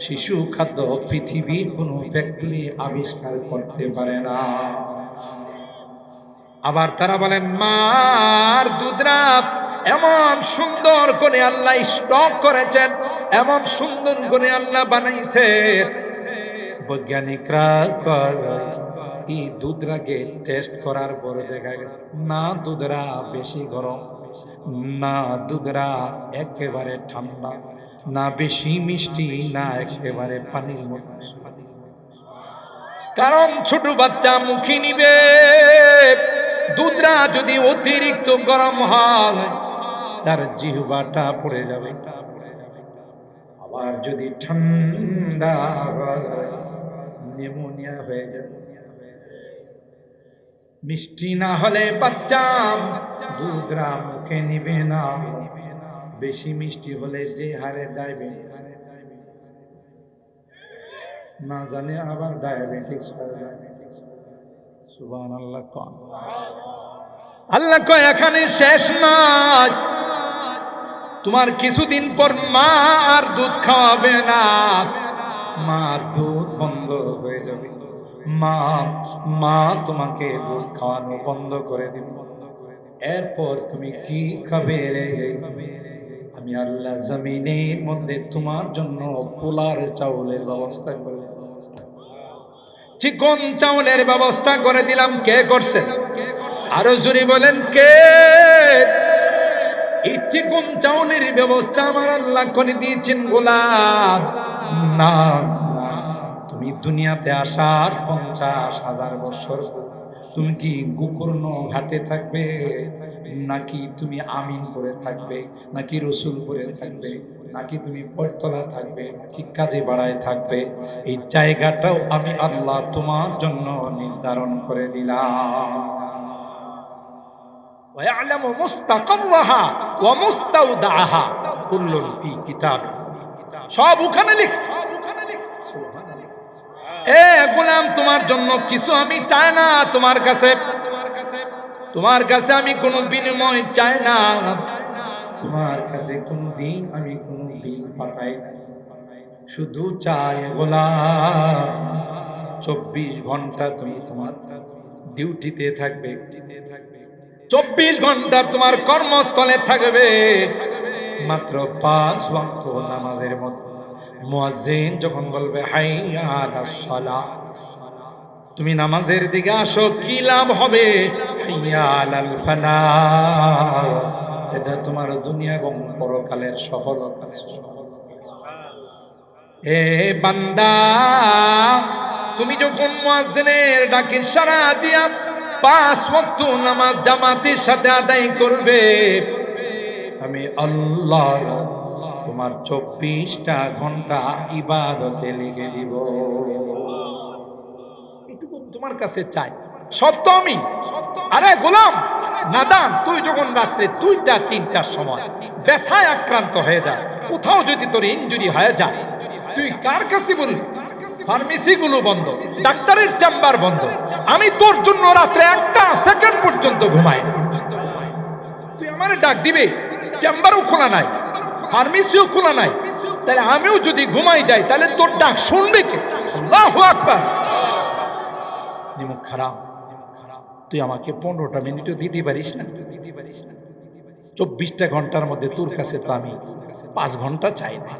শিশু খাদ্য পৃথিবীর কোনো ফ্যাক্টরি আবিষ্কার করতে পারে না। আবার তারা বলেন, মার দুধরা এমন সুন্দর করে আল্লাহ স্টক করেছেন, এমন সুন্দর করে আল্লাহ বানাইছেন। বৈজ্ঞানিকরা এই দুধরাকে টেস্ট করার পরে দেখা গেছে না দুধরা বেশি গরম, না দুধরা একেবারে ঠান্ডা, না বেশি মিষ্টি, না একেবারে পানির মতো। কারণ ছোট বাচ্চা মুখে নিবে, দুধরা যদি অতিরিক্ত গরম হয় তার জিহ্বাটা পড়ে যাবে। আবার যদি ঠান্ডা হয় নিউমোনিয়া হয়ে যাবে। মিষ্টি না হলে বাচ্চা দুধরা মুখে নিবে না, বেশি মিষ্টি হলে যে হারে ডায়াবেটিস, না জানে আবার ডায়াবেটিস হয়ে যায়। সুবহানাল্লাহ। কোন আল্লাহ কয় এখানে শেষ নয়, তোমার কিছুদিন পর মা আর দুধ খাওয়াবে না, মার দুধ বন্ধ হয়ে যাবে। মা তোমাকে দুধ খাওয়ানো বন্ধ করে দিবে। এরপর তুমি কি খাবে? আমি আল্লাহ জমিনের মধ্যে তোমার জন্য পোলার চাউলের ব্যবস্থা করে, চিকন চাউলের ব্যবস্থা করে দিলাম। কে করছে? আরো জোরে বলেন কে? এই চিকন চাউলের ব্যবস্থা আমার আল্লাহ করে দিয়েছেন গোলাম। না, তুমি দুনিয়াতে আসার 50,000 বছর তুমি কি গোকর্ণ ঘাটে থাকবে, নাকি তুমি আমিন করে থাকবে, নাকি রসুল করে থাকবে, নাকি তুমি পয়তলা থাকবে, নাকি কাজে বাড়ায় থাকবে, এই জায়গাটাও আমি আল্লাহ তোমার জন্য নির্ধারণ করে দিলাম। ওয়া'লামু মুস্তাকাররাহা ওয়া মুস্তাওদাআহা কুল্লুন ফি কিতাব। সব ওখানে লেখা। এ গোলাম, তোমার জন্য কিছু আমি চাই না তোমার কাছে আমি কোনো বিনিময় চাই না, তোমার কাছে কোনো দিন আমি কোনো বিল পাঠাই না। শুধু চাই গোলাম 24 ঘন্টা তুমি তোমার ডিউটিতে থাকবে, 24 ঘন্টা তোমার কর্মস্থলে থাকবে। মাত্র 5 ওয়াক্ত নামাজের মধ্যে মুয়াজ্জিন যখন বলবে হাইয়া আলাস সালাহ, তুমি নামাজের দিকে আসো, কি লাভ হবে? হাইয়া আলাল ফালাহ, এটা তোমার দুনিয়া এবং পরকালের সফলতা। এ বান্দা, তুমি যখন মুয়াজ্জিনের ডাকে সাড়া দিয়া 5 ওয়াক্ত নামাজ জামাতের সাথে আদায় করবে, আমি আল্লাহ তোমার 24টা ঘন্টা ইবাদতে লিখে দিব। এটুকু তোমার কাছে চাই, সব তো আমি। আরে গোলাম নাদান, তুই যখন রাত্রে 2টা 3টার সময় ব্যথায় আক্রান্ত হয়ে যায়, কোথাও যদি তোর ইনজুরি হয়ে যায়, তুই কার কাছে বলবি? ফার্মেসি গুলো বন্ধ, ডাক্তারের চেম্বার বন্ধ, আমি তোর জন্য রাত্রে 1টা সেকেন্ড পর্যন্ত ঘুমাই। তুই আমারে ডাক দিবে, চেম্বারও খোলা নাই, ফার্মেসিও খোলা নাই, তাহলে আমিও যদি ঘুমাই যাই, তাহলে তোর ডাক শুনবে কে? আল্লাহু আকবার। নিমুখ খারাপ, তুই আমাকে 15টা মিনিটও দিতে পারিস না? 24টা ঘন্টার মধ্যে তোর কাছে তো আমি 5 ঘন্টা চাই না,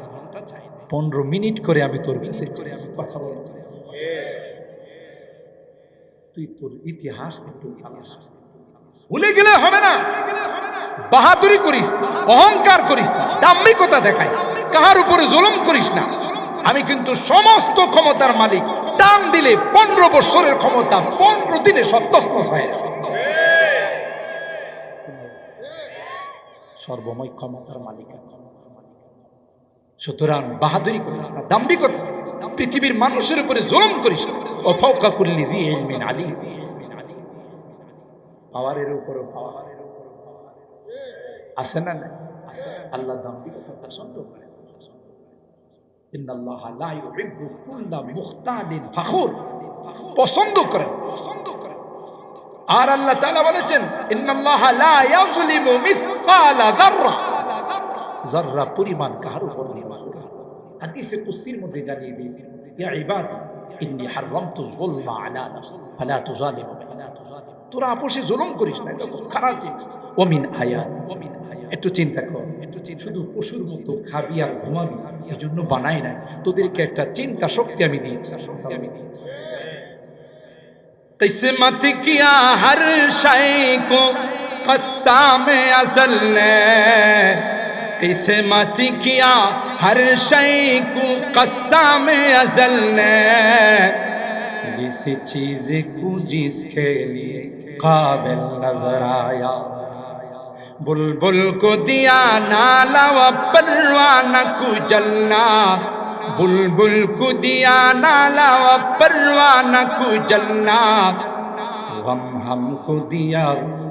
15 মিনিট করে আমি তোর কাছে কথা বলি। তুই তোর ইতিহাস একটু ভুলে গেলে হবে না। বাহাদুরি করিস, অহংকার করিস না, দাম্ভিকতা দেখাইস, কাহার উপরে জুলুম করিস না। আমি কিন্তু সমস্ত ক্ষমতার মালিক, টান দিলে 15 বছরের ক্ষমতা 15 দিনে সব তছনছ হয়ে যায়। সর্বময় ক্ষমতার মালিক। সুতরাং বাহাদুরি করিস না, দাম্ভিকতা, পৃথিবীর মানুষের উপরে জুলুম করিস না। ও ফাওকা কুল্লি যি ইলমিন আলী, পাওয়ারের উপরে পাওয়ার আছে না? আল্লাহ দাম্ভিকতা পছন্দ করে। ইন্নাল্লাহা লা ইউহিব্বু কুল্লা মুখতালিন ফাখুর, পছন্দ করেন। আর আল্লাহ তাআলা বলেছেন ইন্নাল্লাহা লা ইয়াযলিমু মিসকালা যাররা, যাররা পরিমাণ কাহার উপর পরিমাণ। হাদিসে কুদসির মধ্যে জানিয়ে দিয়েছে, ইয়া ইবাদি ইন্নী হারামতুল যুলমা আলা নাফসি ফালা তুযালিমু। তোরা আপোষে জুলুম করিস না, এটা খুব খারাপ জিনিস। ওমিন আয়াত, একটু চিন্তা কর, শুধু পশুর মতো খাবি আর ঘুমাবি এই জন্য বানাই নাই, তোদেরকে একটা চিন্তা শক্তি আমি দিয়েছি। किस्मत किया हर शय को कस्साम अज़ल ने, किस्मत किया हर शय को कस्साम अज़ल ने, जिस चीज को जिसके लिए काबिल नजर आया, बुलबुल को दिया नाला व परवाना को जलना, बुलबुल को दिया नाला व परवाना को जलना, गम हमको दिया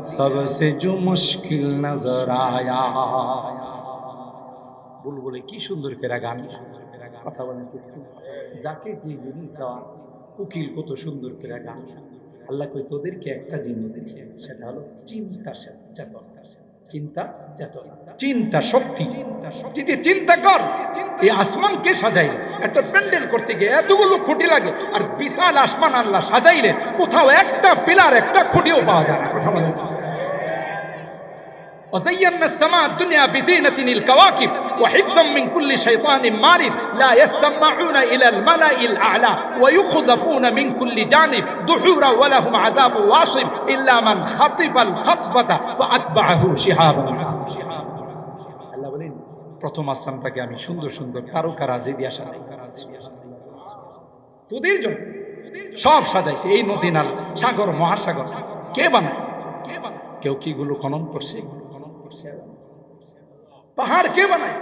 सबसे जो मुश्किल नजर आया। बुलबुले की सुंदर केरा गान, কথা বলেন তো, যাকে যে জিনিস দেওয়া, উকিল কত সুন্দর করে গান। আল্লাহ কই তোদেরকে একটা জিনিস দিয়েছে, সেটা হলো চিন্তা চেতনা, চিন্তা চেতনা, চিন্তা শক্তি। চিন্তা কর, এই আসমানকে সাজাইলে, একটা প্যান্ডেল করতে গিয়ে এতগুলো খুঁটি লাগে, আর বিশাল আসমান আল্লাহ সাজাইলে কোথাও একটা পিলার, একটা খুঁটিও পাওয়া যায় না। কথা বলেন। وزينا السماء الدنيا بزينة الكواكب وحفظا من كل شيطان مارد لا يسمعون إلى الملأ الأعلى ويخذفون من كل جانب دحورا ولهم عذاب واصب إلا من خطف الخطفة فأتبعه شهاب। আল্লাহ বলেন প্রথম আসমানটাকে আমি সুন্দর সুন্দর তারকারাজি দিয়ে সাজাই, তোদের জন্য সব সাজাইছে। এই নদী নালা, সাগর, মহাসাগর কে বানায়? কেউ কি গুলো খনন করছে? পাহাড় কে বানায়?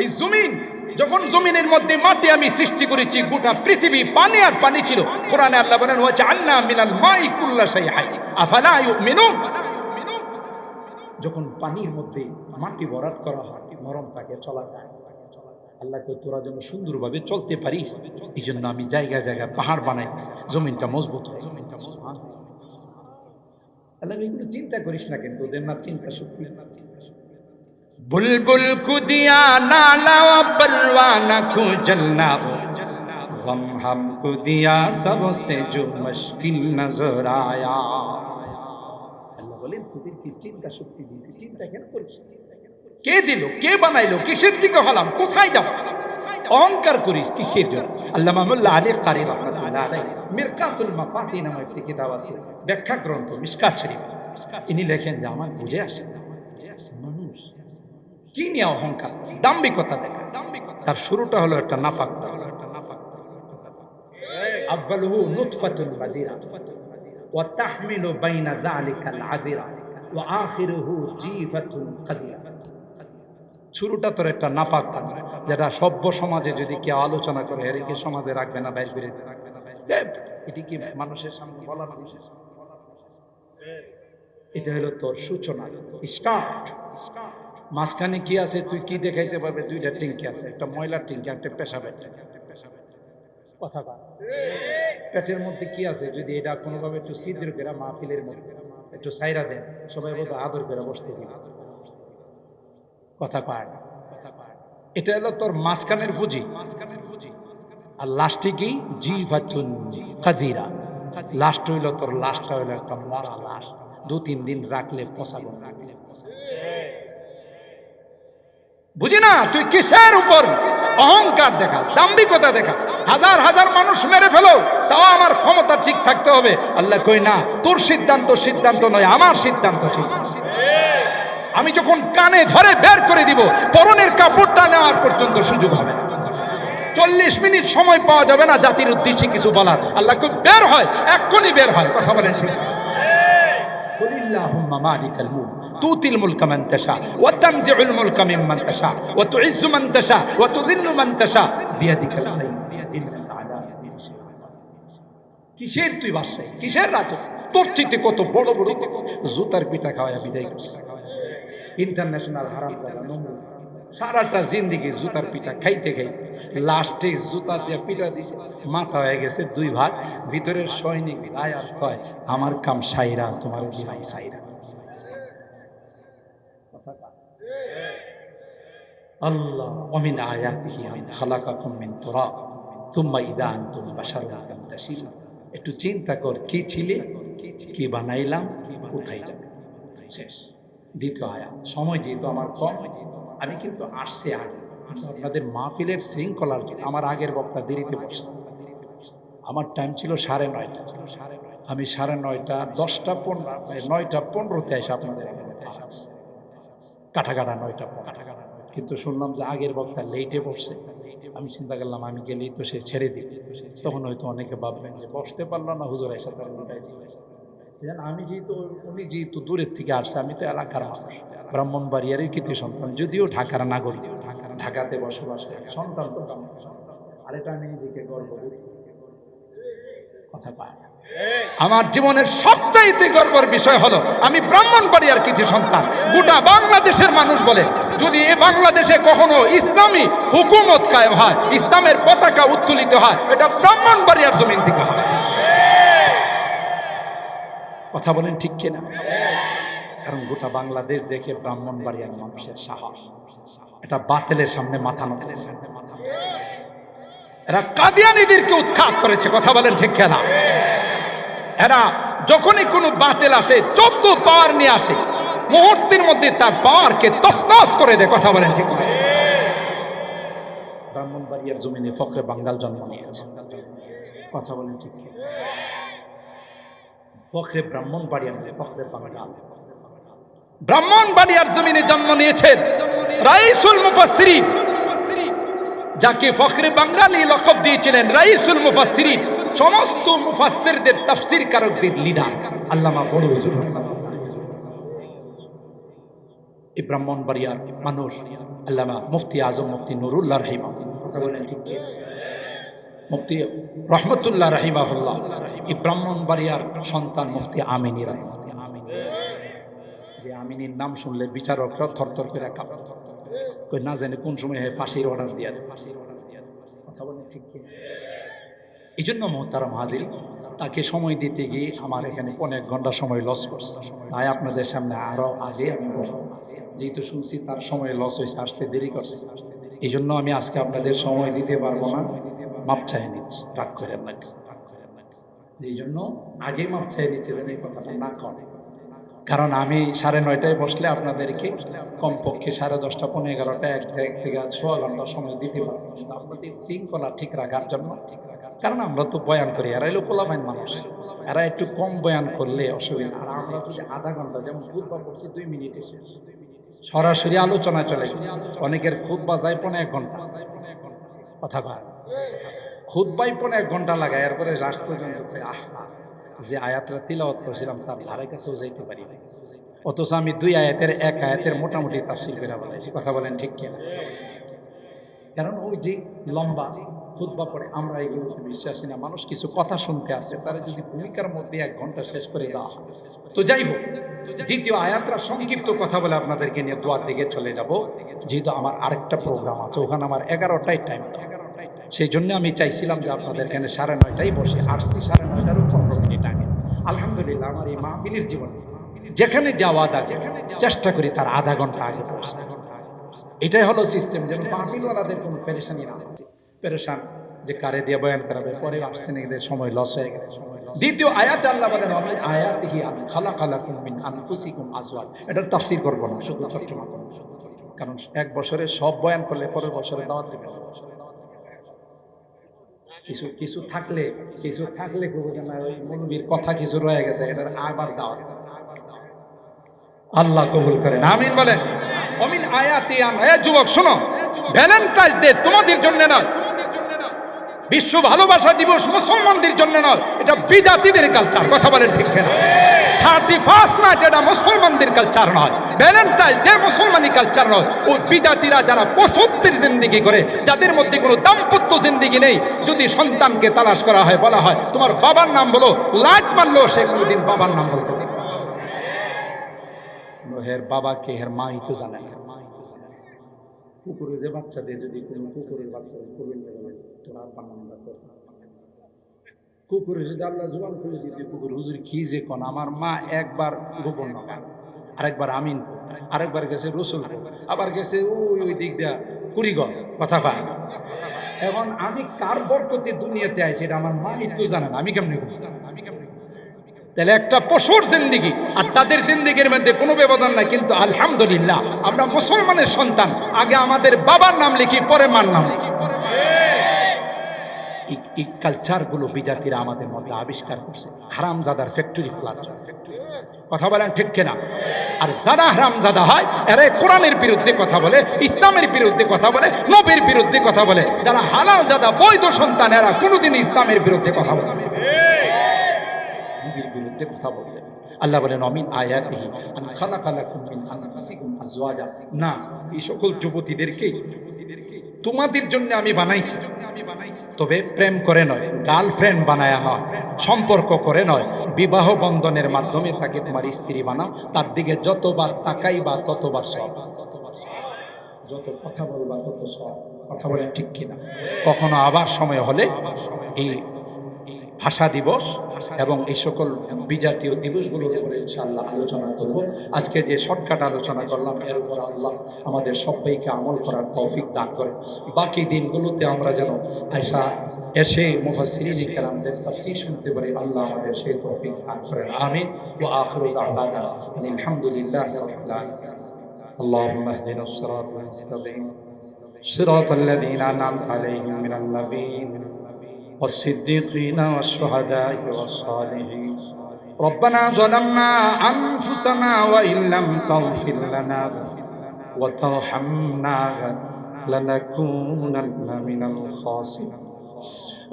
এই জমিন, যখন জমিনের মধ্যে মাটি আমি সৃষ্টি করেছি, গোটা পৃথিবী পানি আর পানি ছিল। কোরআনে আল্লাহ বলেন ওয়াজআলনা মিনাল মাই কুল্লা শাই হাই আফালা ইউমিনুন। যখন পানির মধ্যে মাটি ভরাট করা হয়, নরম থাকে, চলা যায়। আল্লাহ কই তোরা যেন সুন্দরভাবে চলতে পারিস, এই জন্য আমি জায়গায় জায়গায় পাহাড় বানাই, জমিনটা মজবুত হয়। আল্লাহ এগুলো চিন্তা করিস না, কিন্তু ওদের না চিন্তা শক্তি। बुलबुल को दिया नाला व परवाना को जलना, गम हमको दिया सबसे जो मुश्किल नजर आया। আল্লাহ বলেন তোদেরকে চিন্তা শক্তি দিয়েছি, চিন্তা কেন করিস? কে দিল? কে বানাইলো? কিসের থেকে হলাম? কোথায় যাব? অহংকার করিস কিসের জন্য? আল্লামা মোল্লা আলী কারি রাহমাতুল্লাহ আলাইহি মিরকাতুল মাফাতিহ নামে একটি কিতাব আছে, ব্যাখ্যা গ্রন্থ মিশকাত শরীফ। তিনি লেখেন যে আমার বুঝে আসে না মানুষ কি নিয়ে অহংকার, দাম্ভিকতা দেখায়। তার শুরুটা হলো একটা নাপাক, আব্বালুহু নুতফাতুন বাদিরা ওয়া তাহমিলু বাইনা যালিকাল আদিরা ওয়া আখিরুহু জিফাতুন কাদিরা। শুরুটা তোর একটা নাপাক কথা, যেটা সভ্য সমাজে যদি কেউ আলোচনা করে এর কি সমাজে রাখবে না, বাইরে বেরিয়ে রাখবে না, এটি কি মানুষের সামনে বলার বিশেষ? এটা হলো তোর সূচনা, স্টার্ট। মাঝখানে কি আছে তুই কি দেখাইতে পারবে? দুইটা টিঙ্কি আছে, একটা ময়লার টিঙ্কি, একটা পেশাবের টিঙ্কি। কথা বল, পেটের মধ্যে কি আছে? যদি এটা কোনোভাবে একটু ছিদ্র করে মাহফিলের মধ্যে একটু সাইরা দেন, সবাই বলতে আদর করে বসতে দিন। কথা পায় না। এটা হলো তোর মাঝখানের পুঁজি। আর লাস্টে কি? জিভাতুন কাদিরা। লাস্ট হইল তোর, লাস্টটা হইলো একটা মরা লাশ, 2-3 দিন রাখলে পচাবো। বুঝি না তুই কিসের উপর অহংকার দেখা, দাম্ভিকতা দেখা? হাজার হাজার মানুষ মেরে ফেলো, তাও আমার ক্ষমতা ঠিক থাকতে হবে। আল্লাহ কই না, তোর সিদ্ধান্ত সিদ্ধান্ত নয়, আমার সিদ্ধান্ত। আমি যখন কানে ধরে বের করে দিব, পরনের কাপড়টা নেওয়ার পর্যন্ত সুযোগ হবে না। 40 মিনিট সময় পাওয়া যাবে না জাতির উদ্দেশ্যে কিছু বলার। আল্লাহ কই বের হয়, এক্ষুনি বের হয়। কথা বলেন ঠিক? কুলিল্লাহুম্মা মালিকাল মুলক তুতিল মুলকা মান তাশা ওয়া তানজিউল মুলকা মিম্মান তাশা ওয়া তুইজ্জু মান তাশা ওয়া তুযিল্লু মান তাশা বিয়াদিকাল খায়র ইন্নাকা আলা কুল্লি শাইইন কাদির। কিসের তুই বাদশাহী, কিসের রাজা? তোর চিতে কত বড় বড় জুতার পিঠা খাওয়া বিদায় করছে। ইন্টারন্যাশনাল হারাম জায়গা নোংরা, সারাটা জিন্দিগি জুতার পিঠা খাইতে খাইতে লাস্টে জুতা দিয়ে পিঠা দিছে, মাথা হয়ে গেছে 2 ভাগ। ভিতরের সৈনিক আয়াত কয়, আমার কাম সাইরা, তোমার দিলাম সাইরা। আল্লাহ ওমিন আয়াতিহি আন খালাকাকুম মিন তুরাব সুম্মা ইযা আনতুম বাশারুন তানতাশিরুন। একটু চিন্তা কর, কি ছিলে, কি বানাইলাম, কোথায় যাবে? শেষ। দ্বিতীয় আয়াত। সময় যেহেতু আমার কম, আমি কিন্তু আসছে আগে আপনাদের মাহফিলের শৃঙ্খলার জন্য। আমার আগের বক্তা দেরিতে বসছে, আমার টাইম ছিল 9:30। আমি 9:30, 9:15 এসে আপনাদের এখানে কাটা 9:15। কিন্তু শুনলাম যে আগের বক্তা লেটে বসছে। আমি চিন্তা করলাম আমি গেলেই তো সে ছেড়ে দিবে, তখন হয়তো অনেকে ভাববেন যে বসতে পারলাম না, হুজুর এসে তার উল্টাই দিবে। আমি যেহেতু, উনি যেহেতু দূরের থেকে আসছে, আমি তো এলাকার মানুষ, ব্রাহ্মণবাড়িয়ারই কৃতি সন্তান, যদিও ঢাকার নাগরিক, ঢাকাতে বসবাস সন্তান তো আর এটা আমি নিজেকে গর্ববোধ কথা পাই। আমার জীবনের সবচাইতে গর্বের বিষয় হলো আমি ব্রাহ্মণবাড়িয়ার কৃতি সন্তান। গোটা বাংলাদেশের মানুষ বলে, যদি এ বাংলাদেশে কখনো ইসলামী হুকুমত কায়েম হয়, ইসলামের পতাকা উত্তোলিত হয়, এটা ব্রাহ্মণবাড়িয়ার জমিন থেকে হয়। কথা বলেন ঠিক কিনা? কারণ গোটা বাংলাদেশ দেখে ব্রাহ্মণবাড়িয়ার মানুষের সাহস, এটা বাতিলের সামনে মাথা নত। এরা কাদিয়ানীদেরকে উৎখাত করেছে। কথা বলেন ঠিক কিনা? এরা যখনই কোনো বাতিল আসে 14 পাওয়ার নিয়ে আসে, মুহূর্তের মধ্যে তার পাওয়ারকে তছনছ করে দেয়। কথা বলেন ঠিক কিনা? ব্রাহ্মণবাড়িয়ার জমিনে ফখরে বাঙ্গাল জন্ম নিয়েছে। কথা বলেন ঠিক কিনা? ফখরে ব্রাহ্মণবাড়িয়ার, ফখরে বাঙ্গাল। ব্রাহ্মণবাড়িয়ার জমিনে জন্ম নিয়েছেন রাইসুল মুফাসসিরিন, যাকে ফখরে বাঙ্গালী লকব দিয়েছিলেন রাইসুল মুফাসসিরিন, সমস্ত মুফাসসিরদের তাফসীর কারকদের লিডার আল্লামা বড় হুজুর। এই ব্রাহ্মণবাড়িয়ার মানুষ আল্লামা মুফতি আজম মুফতি নুরুল্লাহ রাহিমাহুল্লাহ, মুফতি রহমতুল্লাহ রাহিমাহুল্লাহ, এই ব্রাহ্মণবাড়িয়ার সন্তান মুফতি আমিনী রাহিমাহুল্লাহ। যে আমিনীর নাম শুনলে বিচারকরা থরথর করে কাঁপে, না জানে কোন সময় ফাঁসির অর্ডার দিয়ে দেয়। কথা বলেন ঠিক কি? এই জন্য মোহতারাম হাজির, তাকে সময় দিতে গিয়ে আমার এখানে অনেক ঘন্টা সময় লস করছে। তাই আপনাদের সামনে আরো আগে আমি বসবো, যেহেতু শুনছি তার সময় লস হয়েছে, আসতে দেরি করছে। এই জন্য আমি আজকে আপনাদের সময় দিতে পারবো না, মাপ চাই নিচ্ছি, রাগ করেন না। এই জন্য আগে মাপ চাই নিচ্ছে, যেন এই কথাটা না করে। কারণ আমি 9:30টায় বসলে আপনাদেরকে কমপক্ষে 10:30, 11:15 এক থেকে 6 ঘন্টা সময় দিতে পারবো আপনাদের শৃঙ্খলা ঠিক রাখার জন্য। কারণ আমরা তো বয়ান করি, এরা হলো পোলাপাইন মানুষ, এরা একটু কম বয়ান করলে অসুবিধা। আর আমরা যদি আধা ঘন্টা, যেমন খুতবা করছি 2 মিনিটে শেষ, সরাসরি আলোচনায় চলে গেছে। অনেকের খুতবা যায় 1.5 ঘন্টা, কথা কয় খুতবাই 1.5 ঘন্টা লাগায়, এরপরে রাষ্ট্রযন্ত্র যে আয়াতটা তিলাওয়াত করেছিলাম তার ধারে কাছেও যাইতে পারি না, অথচ আমি 2 আয়াতের 1 আয়াতের মোটামুটি তাফসীর করে বলাইছি। কথা বলেন ঠিক কিনা? কারণ ওই যে লম্বা খুতবা পড়ে, আমরা এগুলোতে বিশ্বাসী না। মানুষ কিছু কথা শুনতে আসে, তারা যদি ভূমিকার মধ্যে 1 ঘন্টা শেষ করে দেওয়া হয়। তো যাই হোক, দ্বিতীয় আয়াতটা সংক্ষিপ্ত কথা বলে আপনাদেরকে নিয়ে দোয়ার দিকে চলে যাব, যেহেতু আমার আরেকটা প্রোগ্রাম আছে, ওখানে আমার 11টায় টাইম। সেই জন্য আমি চাইছিলাম যে আপনাদের এখানে 9:30টায় বসে, আসছি 9:30টারও 15 মিনিট আগে। আলহামদুলিল্লাহ, আমার এই মাহফিলের জীবনে যেখানে যাওয়া আছে চেষ্টা করি তার আধা ঘন্টা আগে পৌঁছাতে। এটাই হলো সিস্টেম, যেন মাহফিলওয়ালাদের কোনো পেরেশানি না হয়। পেরেশান যে কারে দিয়ে বয়ান করাবে, পরে আসছেন এদের সময় লস হয়ে গেছে। দ্বিতীয় আয়াতে আল্লাহ বলেন, আমি আয়াতিহি আন খালাকালাকুম মিন আনফুসিকুম আজওয়াজ। এটার তাফসীর করব না, শুধু তর্জমা করব, কারণ 1 বছরে সব বয়ান করলে পরের বছরে দাওয়াত দিবে না। কিছু থাকলে ওই মুনবির কথা কিছু রয়ে গেছে, এটার আবার দাওয়াত আল্লাহ কবুল করেন, আমিন বলেন। অমিন আয়াতি আন, যুবক শোনো, ভ্যালেন্টাইন ডে তোমাদের জন্য না, বিশ্ব ভালোবাসা দিবস মুসলমানদের জন্য নয়, এটা বিদাতীদের কালচার। কথা বলেন ঠিক কিনা? 31 না, যেটা মুসলমানদের কালচার নয়, ভ্যালেন্টাইন ডে মুসলমানি কালচার নয়। ওই বিদাতীরা যারা পশুত্বের জিন্দেগি করে, যাদের মধ্যে কোনো দাম্পত্য জিন্দেগি নেই, যদি সন্তানকে তালাশ করা হয়, বলা হয় তোমার বাবার নাম বলো, লাইট মারলো সে কোনোদিন বাবার নাম বলতো না। হের বাবাকে হের মাই তো জানে না। কুকুরের যে বাচ্চাদের যদি কোনো কুকুরের বাচ্চা তোর আব্বার নামটা কর, কুকুরের যদি আল্লাহ জবান করে দিতে, কুকুর হুজুর কি যে কোন, আমার মা একবার গোপন নগান, আরেকবার আমিন, আরেকবার গেছে রসুল, আবার গেছে ওই দিক দিয়া কুড়িগড়। কথা পায় এখন আমি কার বরকতে দুনিয়াতে আইছি এটা আমার মা তো জানে না, আমি কেমনে করি? তাহলে একটা পশুর জিন্দেগি আর তাদের জিন্দেগির মধ্যে কোনো ব্যবধান নাই। কিন্তু আলহামদুলিল্লাহ আমরা মুসলমানের সন্তান, আগে আমাদের বাবার নাম লিখি, পরে মার নাম লিখি। এই কালচারগুলো বিজাতিরা আমাদের মধ্যে আবিষ্কার করছে হারামজাদার ফ্যাক্টরি খোলার জন্য। কথা বলেন ঠিক কিনা? আর যারা হারামজাদা হয় এরা কোরআনের বিরুদ্ধে কথা বলে, ইসলামের বিরুদ্ধে কথা বলে, নবীর বিরুদ্ধে কথা বলে। যারা হালাল জাদা বৈধ সন্তান, এরা কোনোদিন ইসলামের বিরুদ্ধে কথা বলে, নবীর বিরুদ্ধে কথা বলে। আল্লাহ বলেন, অমিন আয়াতিহি আন খালাকালাকুম মিন আনফুসিকুম আজওয়াজা। না, এই সকল যুবতীদেরকে তোমাদের জন্য আমি বানাইছি, তবে প্রেম করে নয়, গার্লফ্রেন্ড বানায়া নয়, সম্পর্ক করে নয়, বিবাহ বন্ধনের মাধ্যমে তাকে তোমার স্ত্রী বানাও। তার দিকে যতবার তাকাইবা ততবার সব, যত কথা বলবা তত সব। কথা বলেন ঠিক কিনা? কখনো আবার সময় হলে এই ভাষা দিবস এবং এই সকল বিজাতীয় দিবসগুলোর উপরে ইনশাআল্লাহ আলোচনা করব। আজকে যে শর্টকাট আলোচনা করলাম, এর উপর আল্লাহ আমাদের সবাইকে আমল করার তৌফিক দান করে। বাকি দিনগুলোতে আমরা যেন এসে মুফাসসিরিন কিরামদের তাফসীর শুনতে পারি, আল্লাহ আমাদের সেই তৌফিক দান করেন, আমিন। ওয়া আখিরু দাওয়ানা আলহামদুলিল্লাহি রাব্বিল আলামিন। আল্লাহুম্মা ইহদিনাস সিরাতাল মুস্তাকিম সিরাতাল লাযীনা আন'আমতা আলাইহিম মিনাল নাবিয়্যিন والصديقين والشهداء والصالحين. ربنا ظلمنا أنفسنا وإن لم تغفر لنا وترحمنا لنكونن من الخاسرين.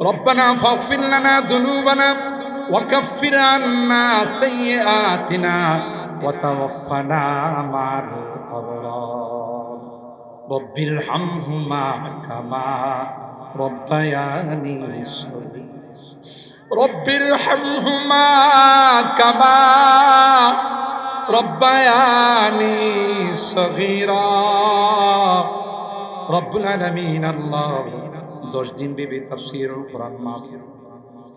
ربنا فاغفر لنا ذنوبنا وكفر عنا سيئاتنا وتوفنا مع الأبرار. رب ارحمهما كما ربياني صغيرا. رب ارحمهما كما ربياني صغيرا. رب العالمين الله 10 দিন বিবি তাফসীরুল কোরআন মাহফিল।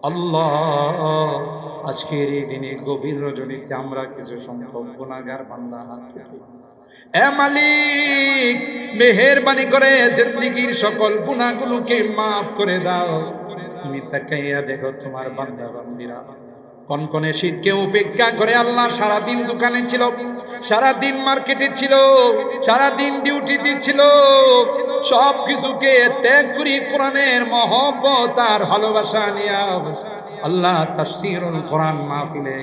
আল্লাহ, আজকের এই দিনে গভীর রজনীতে আমরা কিছু সংখ্যক গুনাহগার বান্দা হাত তুলি। এ মালিক, মেহেরবানি করে জিন্দেগীর সকল গুনাহগুলোকে মাফ করে দাও। তুমি তাকাইয়া দেখো তোমার বান্দা বান্দীরা কনকনে শীতকে উপেক্ষা করে আল্লাহ সারাদিন দোকানে ছিল, সারাদিন মার্কেটে ছিল, সারাদিন ডিউটিতে ছিল। সব কিছুকে ত্যাগ করি কোরআনের মহব্বত আর ভালোবাসা নিয়ে আল্লাহ তাফসীরুল কোরআন মাহফিলে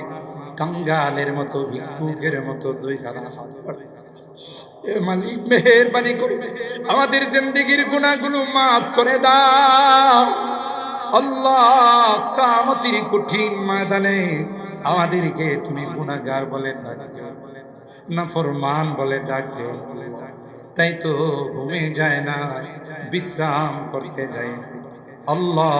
কাঙ্গালের মতো ভিক্ষুকের মতো দুই গাদা হাত করে, এ মালিক মেহেরবানি করে আমাদের জিন্দেগির গুনাহগুলো মাফ করে দাও আল্লাহ। কিয়ামতের কঠিন ময়দানে আমাদেরকে তুমি গুনাহগার বলে ডাক দিও, নাফরমান বলে ডাক দিও। তাই তো ঘুমে যায় না, বিশ্রাম করতে যায় না। আল্লাহ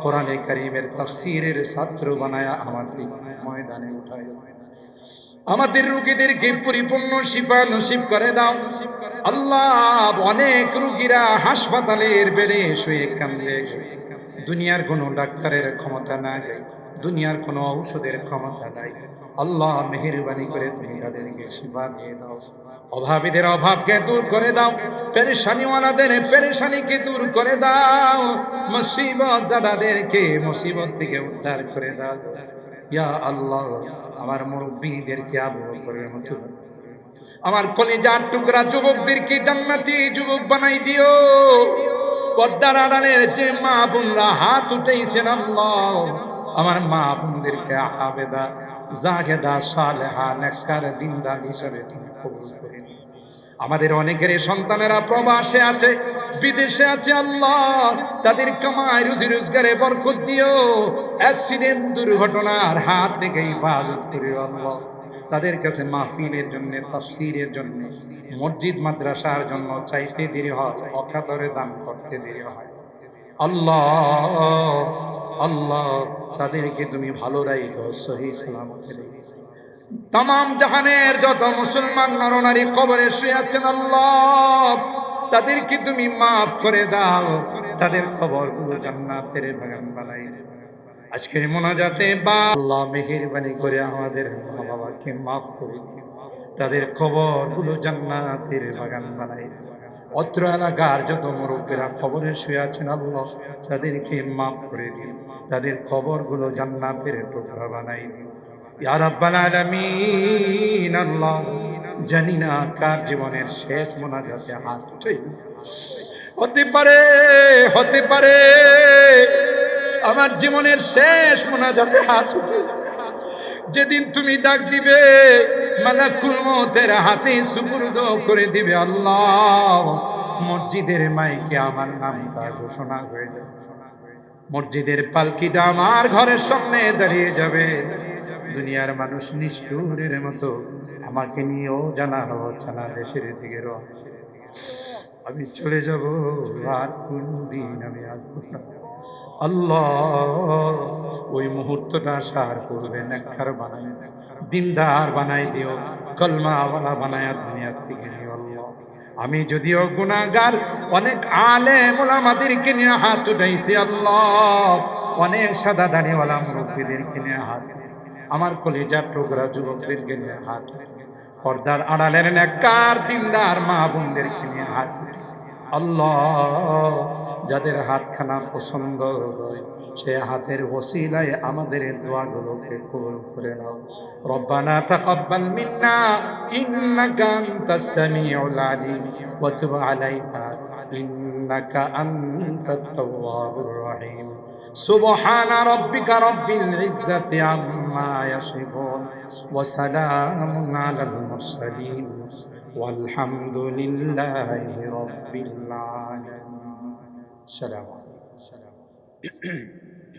কোরআনে কারীমের তাফসীরের ছাত্র বানায়া আমাদের ময়দানে উঠায়, আমাদের রোগীদেরকে পরিপূর্ণ শিফা নসিব করে দাও আল্লাহ। অনেক রোগীরা হাসপাতালের বেডে শুয়ে কান্দে, দুনিয়ার কোনো ডাক্তারের ক্ষমতা নাই, দুনিয়ার কোনো ঔষধের ক্ষমতা নাই। আল্লাহ মেহেরবানি করে তুমি তাদেরকে শিফা দিয়ে দাও, অভাবীদের অভাবকে দূর করে দাও, পেরেশানিওয়ালাদের পেরেশানিকে দূর করে দাও, মুসিবত জাদাদেরকে মুসিবত থেকে উদ্ধার করে দাও ইয়া আল্লাহ। আমার মুরব্বীদেরকে আবু বকরের মতো, আমার কলিজার টুকরা যুবকদেরকে জান্নাতি যুবক বানাই দিও। পর্দার আড়ালের যে মা বোনরা হাত উঠাইছেন আল্লাহ, আমার মা বোনদেরকে আবেদা জাহেদা সালেহা নেককার দিনদার হিসেবে তুমি কবুল করে নিও। আমাদের অনেকের সন্তানেরা প্রবাসে আছে, বিদেশে আছে আল্লাহ, তাদের কামাই রুজি রোজগারে বরকত দিও, অ্যাক্সিডেন্ট দুর্ঘটনার হাত থেকে হেফাজত করিও আল্লাহ। তাদের কাছে মাহফিলের জন্য, তাফসীরের জন্য, মসজিদ মাদ্রাসার জন্য চাইতে দেরি হয়, অকাতরে দান করতে দেরি হয় আল্লাহ। আল্লাহ তাদেরকে তুমি ভালো রাখো, সহি সালামতে রেখো। তামাম জাহানের যত মুসলমান নরনারী কবরে শুয়ে আছেন আল্লাহ, তাদেরকে তুমি মাফ করে দাও, তাদের কবরগুলো জান্নাতের বাগান বানাই দাও। আজকের মোনাজাতে বা আল্লাহ মেহেরবানি করে আমাদের মা বাবাকে মাফ করে দিও, তাদের কবরগুলো জান্নাতের বাগান বানাই দাও। অত্র এলাকার যত মুরব্বীরা কবরে শুয়ে আছেন আল্লাহ, তাদেরকে মাফ করে দিও, তাদের কবরগুলো জান্নাতের টুকরা বানাই দিও ইয়া রাব্বাল আলামিন। আল্লাহ জানি না কার জীবনের শেষ মোনাজাতে হাত উঠাই, হতে পারে, হতে পারে আমার জীবনের শেষ মোনাজাতে হাত উঠে, যেদিন তুমি ডাক দিবে মালাকুল মউতের হাতে সুপুর্দ করে দিবে আল্লাহ, মসজিদের মাইকে আমার নামটা ঘোষণা হয়ে যাবে, মসজিদের পালকিটা আমার ঘরের সামনে দাঁড়িয়ে যাবে। দুনিয়ার মানুষ নিষ্ঠুরের মতো আমাকে নিয়েও জানানো হচ্ছে না দেশের দিকে, আমি চলে যাব, আর কোন দিন আমি আসবো না আল্লাহ। ওই মুহূর্তটা সার করবে, নেককার বানাই, দিনদার বানাই দিও, কলমাওয়ালা বানায়া দুনিয়ার থেকে নিও আল্লাহ। আমি যদিও গুনাহগার, অনেক আলেম ওলামাদেরকে নিয়ে হাত উঠাইছি আল্লাহ, অনেক সাদা দাড়িওয়ালা মুরব্বীদেরকে নিয়ে হাত, আমার কলিজার টুকরা যুবকদেরকে নিয়ে হাত, পর্দার আড়ালের নেককার দিনদার মা বোনদেরকে নিয়ে হাত আল্লাহ। যাদের হাতখানা পছন্দ হয় সে হাতের ওসিলায় আমাদের দোয়াগুলোকে কবুল করে নাও। রব্বানা তাকাব্বাল মিন্না ইন্নাকা আনতাস সামিউল আলিম ওয়া তুব আলাইনা ইন্নাকা আনতাত তাওয়াবুর রহিম। সুবহানা রাব্বিকা রাব্বিল ইজ্জাতি আম্মা ইয়াসিফুন ওয়া সালামুন আলাল মুরসালিন ওয়ালহামদুলিল্লাহি রাব্বিল আলামিন। আসসালামু আলাইকুম।